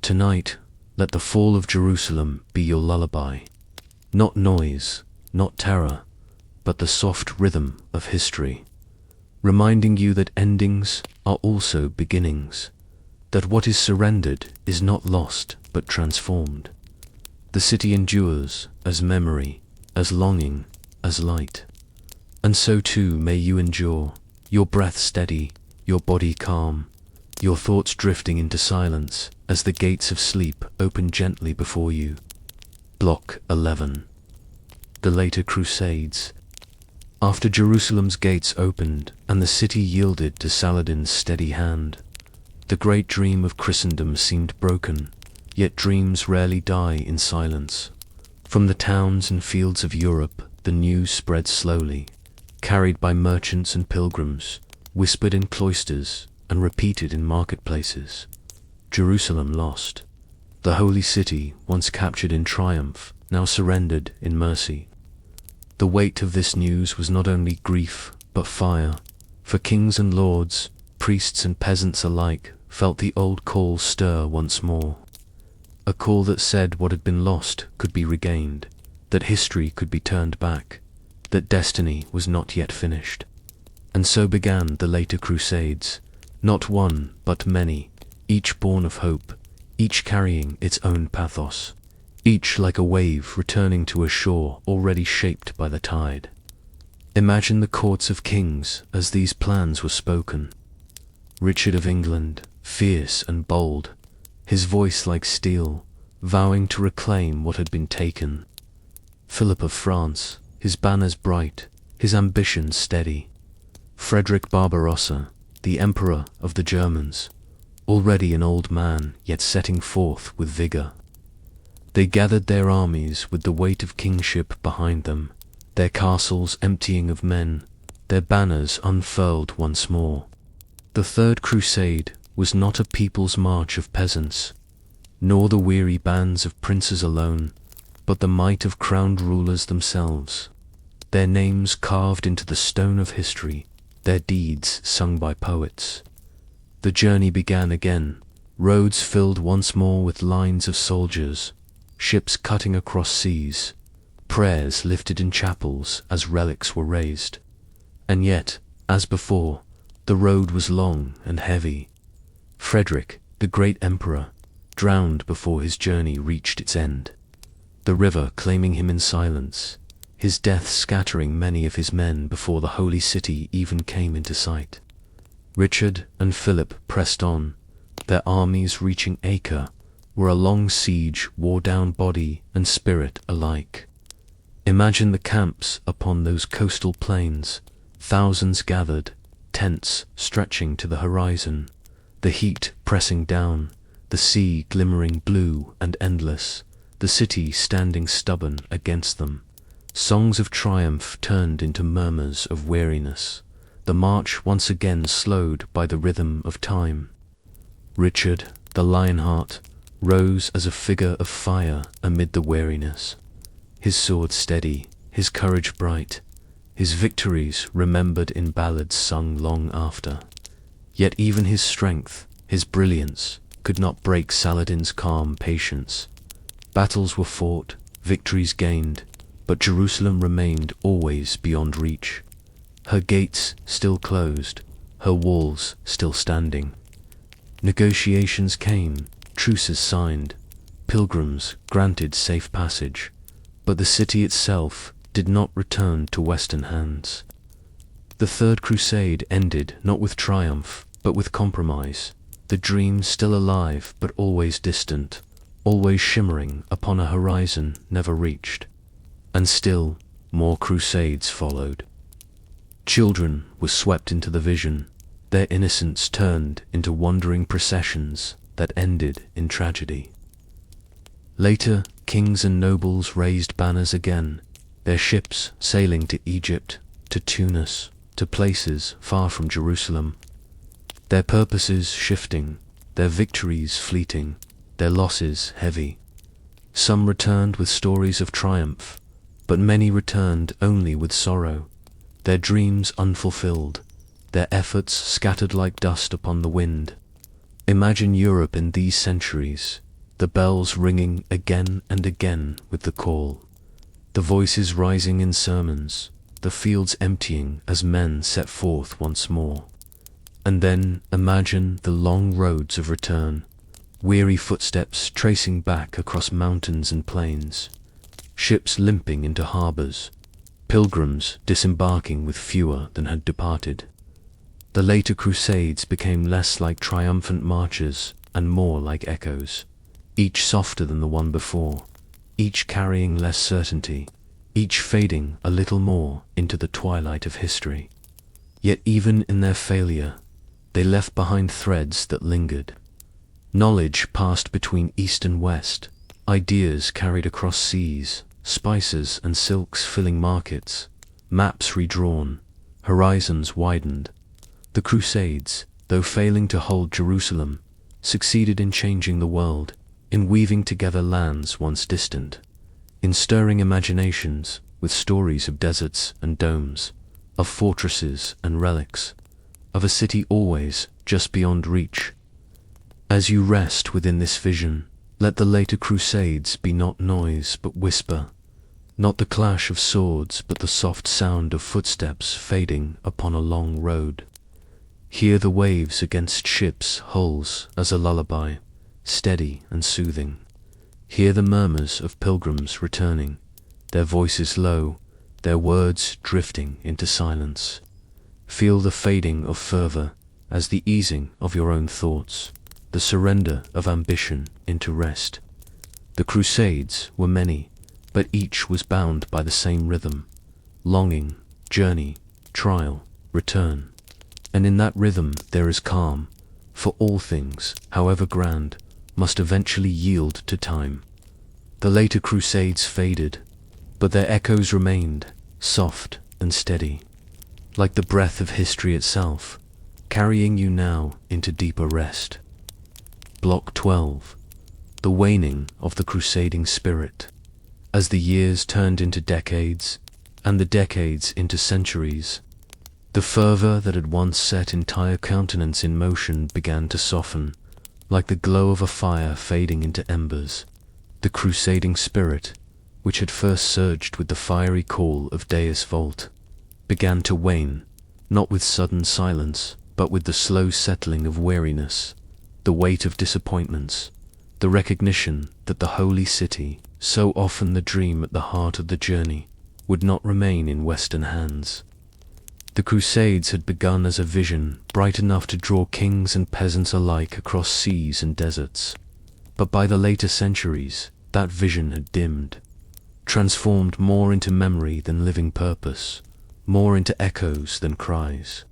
Tonight, let the fall of Jerusalem be your lullaby. Not noise, not terror, but the soft rhythm of history, reminding you that endings are also beginnings, that what is surrendered is not lost but transformed. The city endures as memory, as longing, as light. And so too may you endure, your breath steady, your body calm, your thoughts drifting into silence as the gates of sleep open gently before you. Block 11. The later Crusades. After Jerusalem's gates opened and the city yielded to Saladin's steady hand, the great dream of Christendom seemed broken, yet dreams rarely die in silence. From the towns and fields of Europe, the news spread slowly, carried by merchants and pilgrims, whispered in cloisters and repeated in marketplaces. Jerusalem lost. The holy city, once captured in triumph, now surrendered in mercy. The weight of this news was not only grief, but fire, for kings and lords, priests and peasants alike felt the old call stir once more. A call that said what had been lost could be regained, that history could be turned back, that destiny was not yet finished. And so began the later Crusades, not one but many, each born of hope, each carrying its own pathos, each like a wave returning to a shore already shaped by the tide. Imagine the courts of kings as these plans were spoken. Richard of England, fierce and bold, his voice like steel, vowing to reclaim what had been taken. Philip of France, his banners bright, his ambitions steady. Frederick Barbarossa, the Emperor of the Germans, already an old man, yet setting forth with vigor. They gathered their armies with the weight of kingship behind them, their castles emptying of men, their banners unfurled once more. The Third Crusade was not a people's march of peasants, nor the weary bands of princes alone, but the might of crowned rulers themselves, their names carved into the stone of history, their deeds sung by poets. The journey began again, roads filled once more with lines of soldiers, ships cutting across seas, prayers lifted in chapels as relics were raised. And yet, as before, the road was long and heavy. Frederick, the great emperor, drowned before his journey reached its end, the river claiming him in silence, his death scattering many of his men before the holy city even came into sight. Richard and Philip pressed on, their armies reaching Acre, where a long siege wore down body and spirit alike. Imagine the camps upon those coastal plains, thousands gathered, tents stretching to the horizon, the heat pressing down, the sea glimmering blue and endless, the city standing stubborn against them. Songs of triumph turned into murmurs of weariness, the march once again slowed by the rhythm of time. Richard, the Lionheart, rose as a figure of fire amid the weariness, his sword steady, his courage bright, his victories remembered in ballads sung long after. Yet even his strength, his brilliance, could not break Saladin's calm patience. Battles were fought, victories gained, but Jerusalem remained always beyond reach. Her gates still closed, her walls still standing. Negotiations came, truces signed, pilgrims granted safe passage, but the city itself did not return to Western hands. The Third Crusade ended not with triumph, but with compromise, the dream still alive but always distant, always shimmering upon a horizon never reached. And still more crusades followed. Children were swept into the vision, their innocence turned into wandering processions that ended in tragedy. Later, kings and nobles raised banners again, their ships sailing to Egypt, to Tunis, to places far from Jerusalem. Their purposes shifting, their victories fleeting, their losses heavy. Some returned with stories of triumph, but many returned only with sorrow, their dreams unfulfilled, their efforts scattered like dust upon the wind. Imagine Europe in these centuries, the bells ringing again and again with the call, the voices rising in sermons, the fields emptying as men set forth once more. And then imagine the long roads of return, weary footsteps tracing back across mountains and plains, ships limping into harbors, pilgrims disembarking with fewer than had departed. The later Crusades became less like triumphant marches and more like echoes, each softer than the one before, each carrying less certainty, each fading a little more into the twilight of history. Yet even in their failure, they left behind threads that lingered. Knowledge passed between East and West, ideas carried across seas, spices and silks filling markets, maps redrawn, horizons widened. The Crusades, though failing to hold Jerusalem, succeeded in changing the world, in weaving together lands once distant, in stirring imaginations with stories of deserts and domes, of fortresses and relics, of a city always just beyond reach. As you rest within this vision, let the later Crusades be not noise but whisper, not the clash of swords but the soft sound of footsteps fading upon a long road. Hear the waves against ships' hulls as a lullaby, steady and soothing. Hear the murmurs of pilgrims returning, their voices low, their words drifting into silence. Feel the fading of fervor as the easing of your own thoughts, the surrender of ambition into rest. The Crusades were many, but each was bound by the same rhythm: longing, journey, trial, return. And in that rhythm there is calm, for all things, however grand, must eventually yield to time. The later Crusades faded, but their echoes remained, soft and steady, like the breath of history itself, carrying you now into deeper rest. Block 12. The waning of the crusading spirit. As the years turned into decades, and the decades into centuries, the fervor that had once set entire continents in motion began to soften, like the glow of a fire fading into embers. The crusading spirit, which had first surged with the fiery call of Deus Vult, began to wane, not with sudden silence, but with the slow settling of weariness, the weight of disappointments, the recognition that the holy city, so often the dream at the heart of the journey, would not remain in Western hands. The Crusades had begun as a vision bright enough to draw kings and peasants alike across seas and deserts, but by the later centuries, that vision had dimmed, transformed more into memory than living purpose, more into echoes than cries.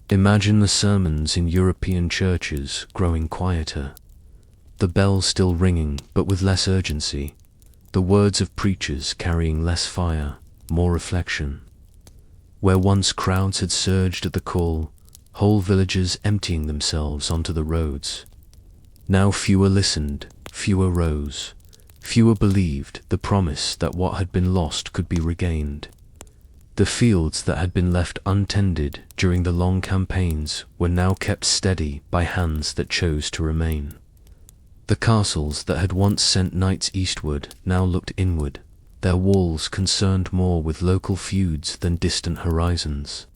Imagine the sermons in European churches growing quieter, the bells still ringing but with less urgency, the words of preachers carrying less fire, more reflection. Where once crowds had surged at the call, whole villages emptying themselves onto the roads. Now fewer listened, fewer rose, fewer believed the promise that what had been lost could be regained. The fields that had been left untended during the long campaigns were now kept steady by hands that chose to remain. The castles that had once sent knights eastward now looked inward, their walls concerned more with local feuds than distant horizons.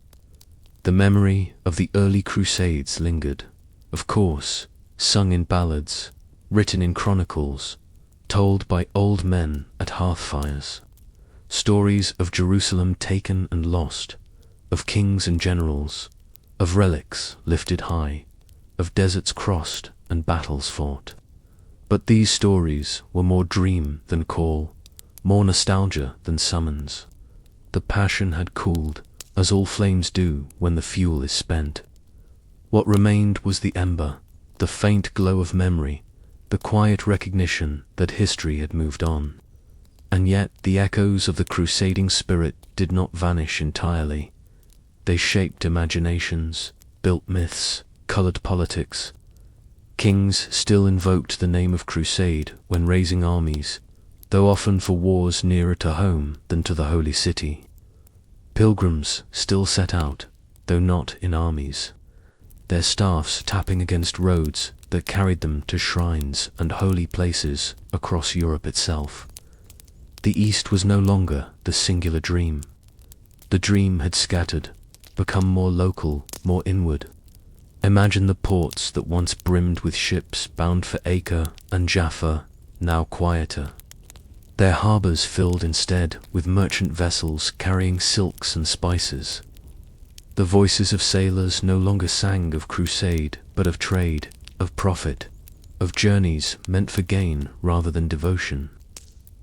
The memory of the early Crusades lingered, of course, sung in ballads, written in chronicles, told by old men at hearthfires. Stories of Jerusalem taken and lost, of kings and generals, of relics lifted high, of deserts crossed and battles fought. But these stories were more dream than call, more nostalgia than summons. The passion had cooled, as all flames do when the fuel is spent. What remained was the ember, the faint glow of memory, the quiet recognition that history had moved on. And yet the echoes of the crusading spirit did not vanish entirely. They shaped imaginations, built myths, colored politics. Kings still invoked the name of crusade when raising armies, though often for wars nearer to home than to the holy city. Pilgrims still set out, though not in armies, their staffs tapping against roads that carried them to shrines and holy places across Europe itself. The East was no longer the singular dream. The dream had scattered, become more local, more inward. Imagine the ports that once brimmed with ships bound for Acre and Jaffa, now quieter. Their harbors filled instead with merchant vessels carrying silks and spices. The voices of sailors no longer sang of crusade, but of trade, of profit, of journeys meant for gain rather than devotion.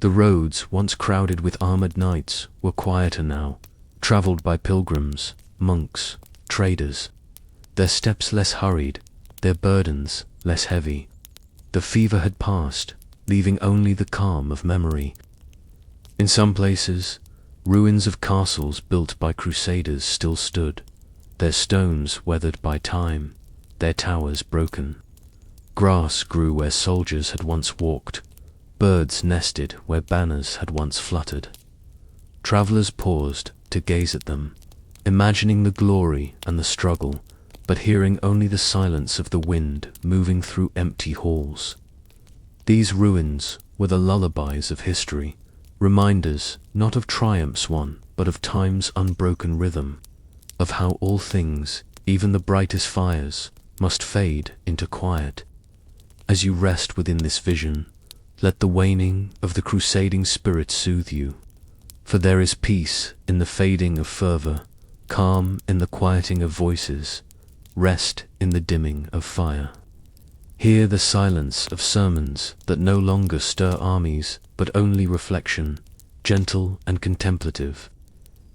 The roads, once crowded with armored knights, were quieter now, traveled by pilgrims, monks, traders. Their steps less hurried, their burdens less heavy. The fever had passed, leaving only the calm of memory. In some places, ruins of castles built by crusaders still stood, their stones weathered by time, their towers broken. Grass grew where soldiers had once walked, birds nested where banners had once fluttered. Travelers paused to gaze at them, imagining the glory and the struggle, but hearing only the silence of the wind moving through empty halls. These ruins were the lullabies of history, reminders not of triumphs won, but of time's unbroken rhythm, of how all things, even the brightest fires, must fade into quiet. As you rest within this vision, let the waning of the crusading spirit soothe you, for there is peace in the fading of fervor, calm in the quieting of voices, rest in the dimming of fire. Hear the silence of sermons that no longer stir armies, but only reflection, gentle and contemplative.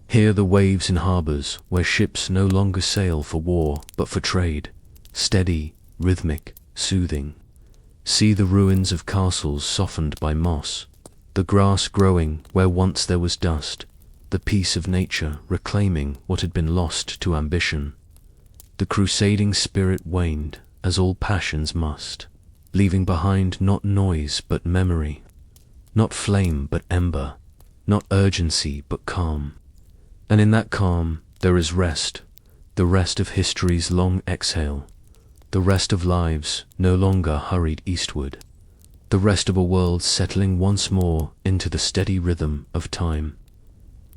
Hear the waves in harbors where ships no longer sail for war, but for trade, steady, rhythmic, soothing. See the ruins of castles softened by moss, the grass growing where once there was dust, the peace of nature reclaiming what had been lost to ambition. The crusading spirit waned, as all passions must, leaving behind not noise but memory, not flame but ember, not urgency but calm. And in that calm there is rest, the rest of history's long exhale, the rest of lives no longer hurried eastward, the rest of a world settling once more into the steady rhythm of time.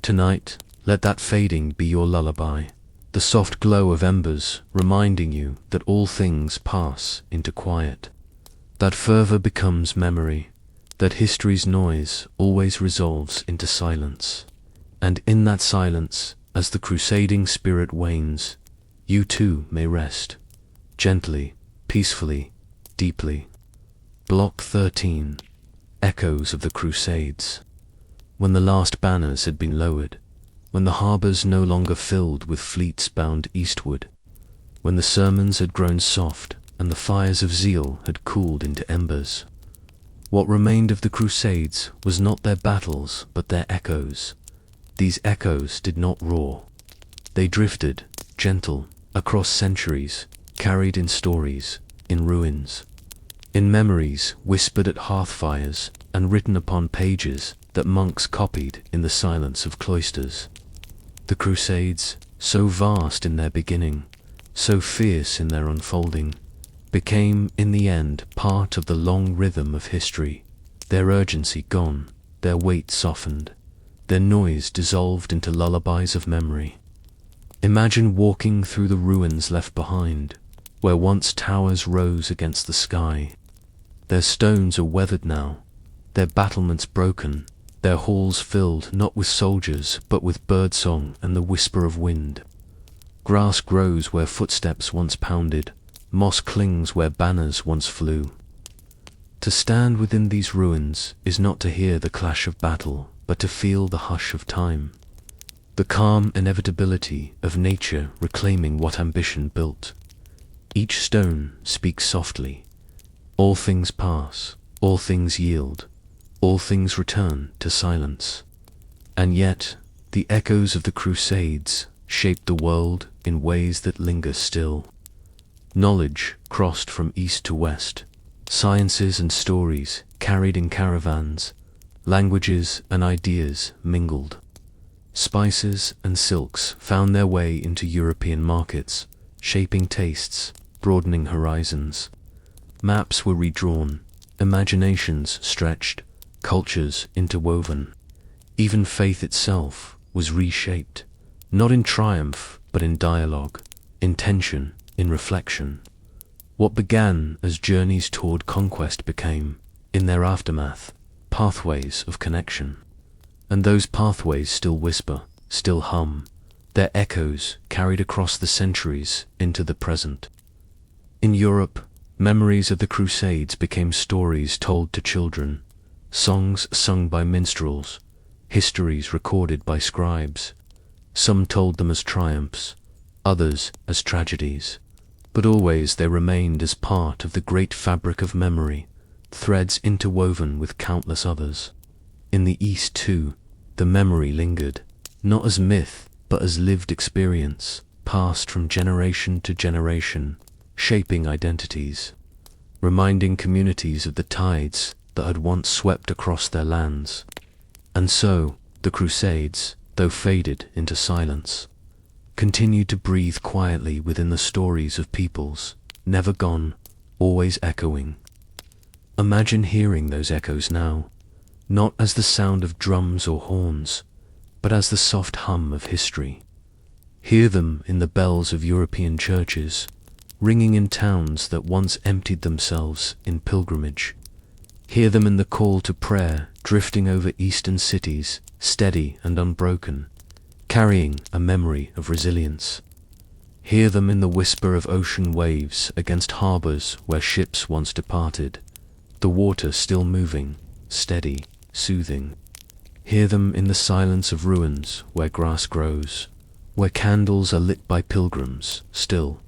Tonight, let that fading be your lullaby, the soft glow of embers reminding you that all things pass into quiet, that fervor becomes memory, that history's noise always resolves into silence. And in that silence, as the crusading spirit wanes, you too may rest, gently, peacefully, deeply. Block 13. Echoes of the Crusades. When the last banners had been lowered, when the harbors no longer filled with fleets bound eastward, when the sermons had grown soft and the fires of zeal had cooled into embers, what remained of the Crusades was not their battles but their echoes. These echoes did not roar. They drifted, gentle, across centuries, carried in stories, in ruins. in memories whispered at hearthfires and written upon pages that monks copied in the silence of cloisters. The Crusades, so vast in their beginning, so fierce in their unfolding, became in the end part of the long rhythm of history, their urgency gone, their weight softened, their noise dissolved into lullabies of memory. Imagine walking through the ruins left behind, where once towers rose against the sky. Their stones are weathered now, their battlements broken, their halls filled not with soldiers but with birdsong and the whisper of wind. Grass grows where footsteps once pounded, moss clings where banners once flew. To stand within these ruins is not to hear the clash of battle, but to feel the hush of time, the calm inevitability of nature reclaiming what ambition built. Each stone speaks softly. All things pass, all things yield, all things return to silence. And yet, the echoes of the Crusades shaped the world in ways that linger still. Knowledge crossed from east to west, sciences and stories carried in caravans, languages and ideas mingled. Spices and silks found their way into European markets, shaping tastes, broadening horizons. Maps were redrawn, imaginations stretched, cultures interwoven. Even faith itself was reshaped, not in triumph but in dialogue, in tension, in reflection. What began as journeys toward conquest became, in their aftermath, pathways of connection. And those pathways still whisper, still hum, their echoes carried across the centuries into the present. In Europe, memories of the Crusades became stories told to children, songs sung by minstrels, histories recorded by scribes. Some told them as triumphs, others as tragedies, but always they remained as part of the great fabric of memory, threads interwoven with countless others. In the East, too, the memory lingered, not as myth, but as lived experience, passed from generation to generation, shaping identities, reminding communities of the tides that had once swept across their lands. And so, the Crusades, though faded into silence, continued to breathe quietly within the stories of peoples, never gone, always echoing. Imagine hearing those echoes now, not as the sound of drums or horns, but as the soft hum of history. Hear them in the bells of European churches, ringing in towns that once emptied themselves in pilgrimage. Hear them in the call to prayer drifting over eastern cities, steady and unbroken, carrying a memory of resilience. Hear them in the whisper of ocean waves against harbors where ships once departed, the water still moving, steady, soothing. Hear them in the silence of ruins where grass grows, where candles are lit by pilgrims, still,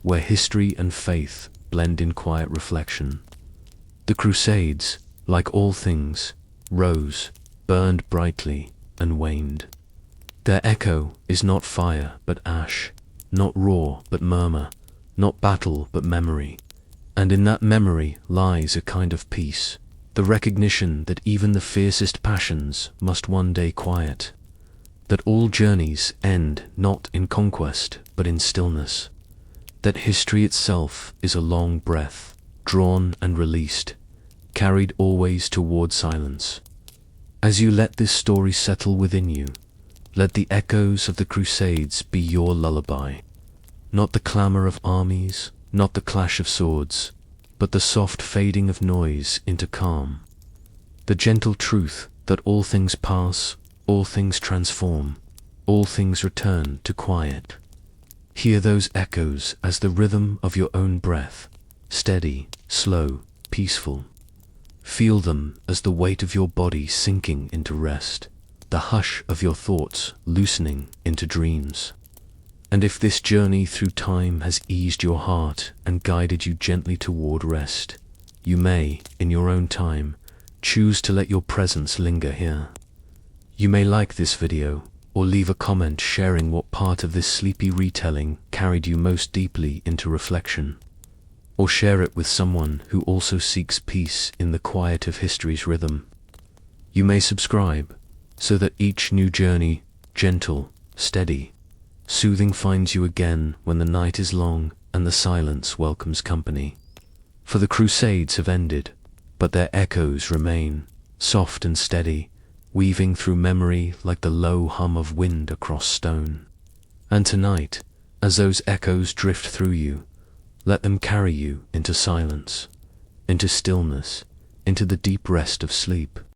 where history and faith blend in quiet reflection. The Crusades, like all things, rose, burned brightly, and waned. Their echo is not fire but ash, not roar but murmur, not battle but memory. And in that memory lies a kind of peace, the recognition that even the fiercest passions must one day quiet, that all journeys end not in conquest but in stillness, that history itself is a long breath, drawn and released, carried always toward silence. As you let this story settle within you, let the echoes of the Crusades be your lullaby, not the clamor of armies, not the clash of swords, but the soft fading of noise into calm, the gentle truth that all things pass, all things transform, all things return to quiet. Hear those echoes as the rhythm of your own breath, steady, slow, peaceful. Feel them as the weight of your body sinking into rest, the hush of your thoughts loosening into dreams. And if this journey through time has eased your heart and guided you gently toward rest, you may, in your own time, choose to let your presence linger here. You may like this video, or leave a comment sharing what part of this sleepy retelling carried you most deeply into reflection. or share it with someone who also seeks peace in the quiet of history's rhythm. You may subscribe, so that each new journey, gentle, steady, soothing, finds you again when the night is long and the silence welcomes company. For the Crusades have ended, but their echoes remain, soft and steady, weaving through memory like the low hum of wind across stone. And tonight, as those echoes drift through you, let them carry you into silence, into stillness, into the deep rest of sleep.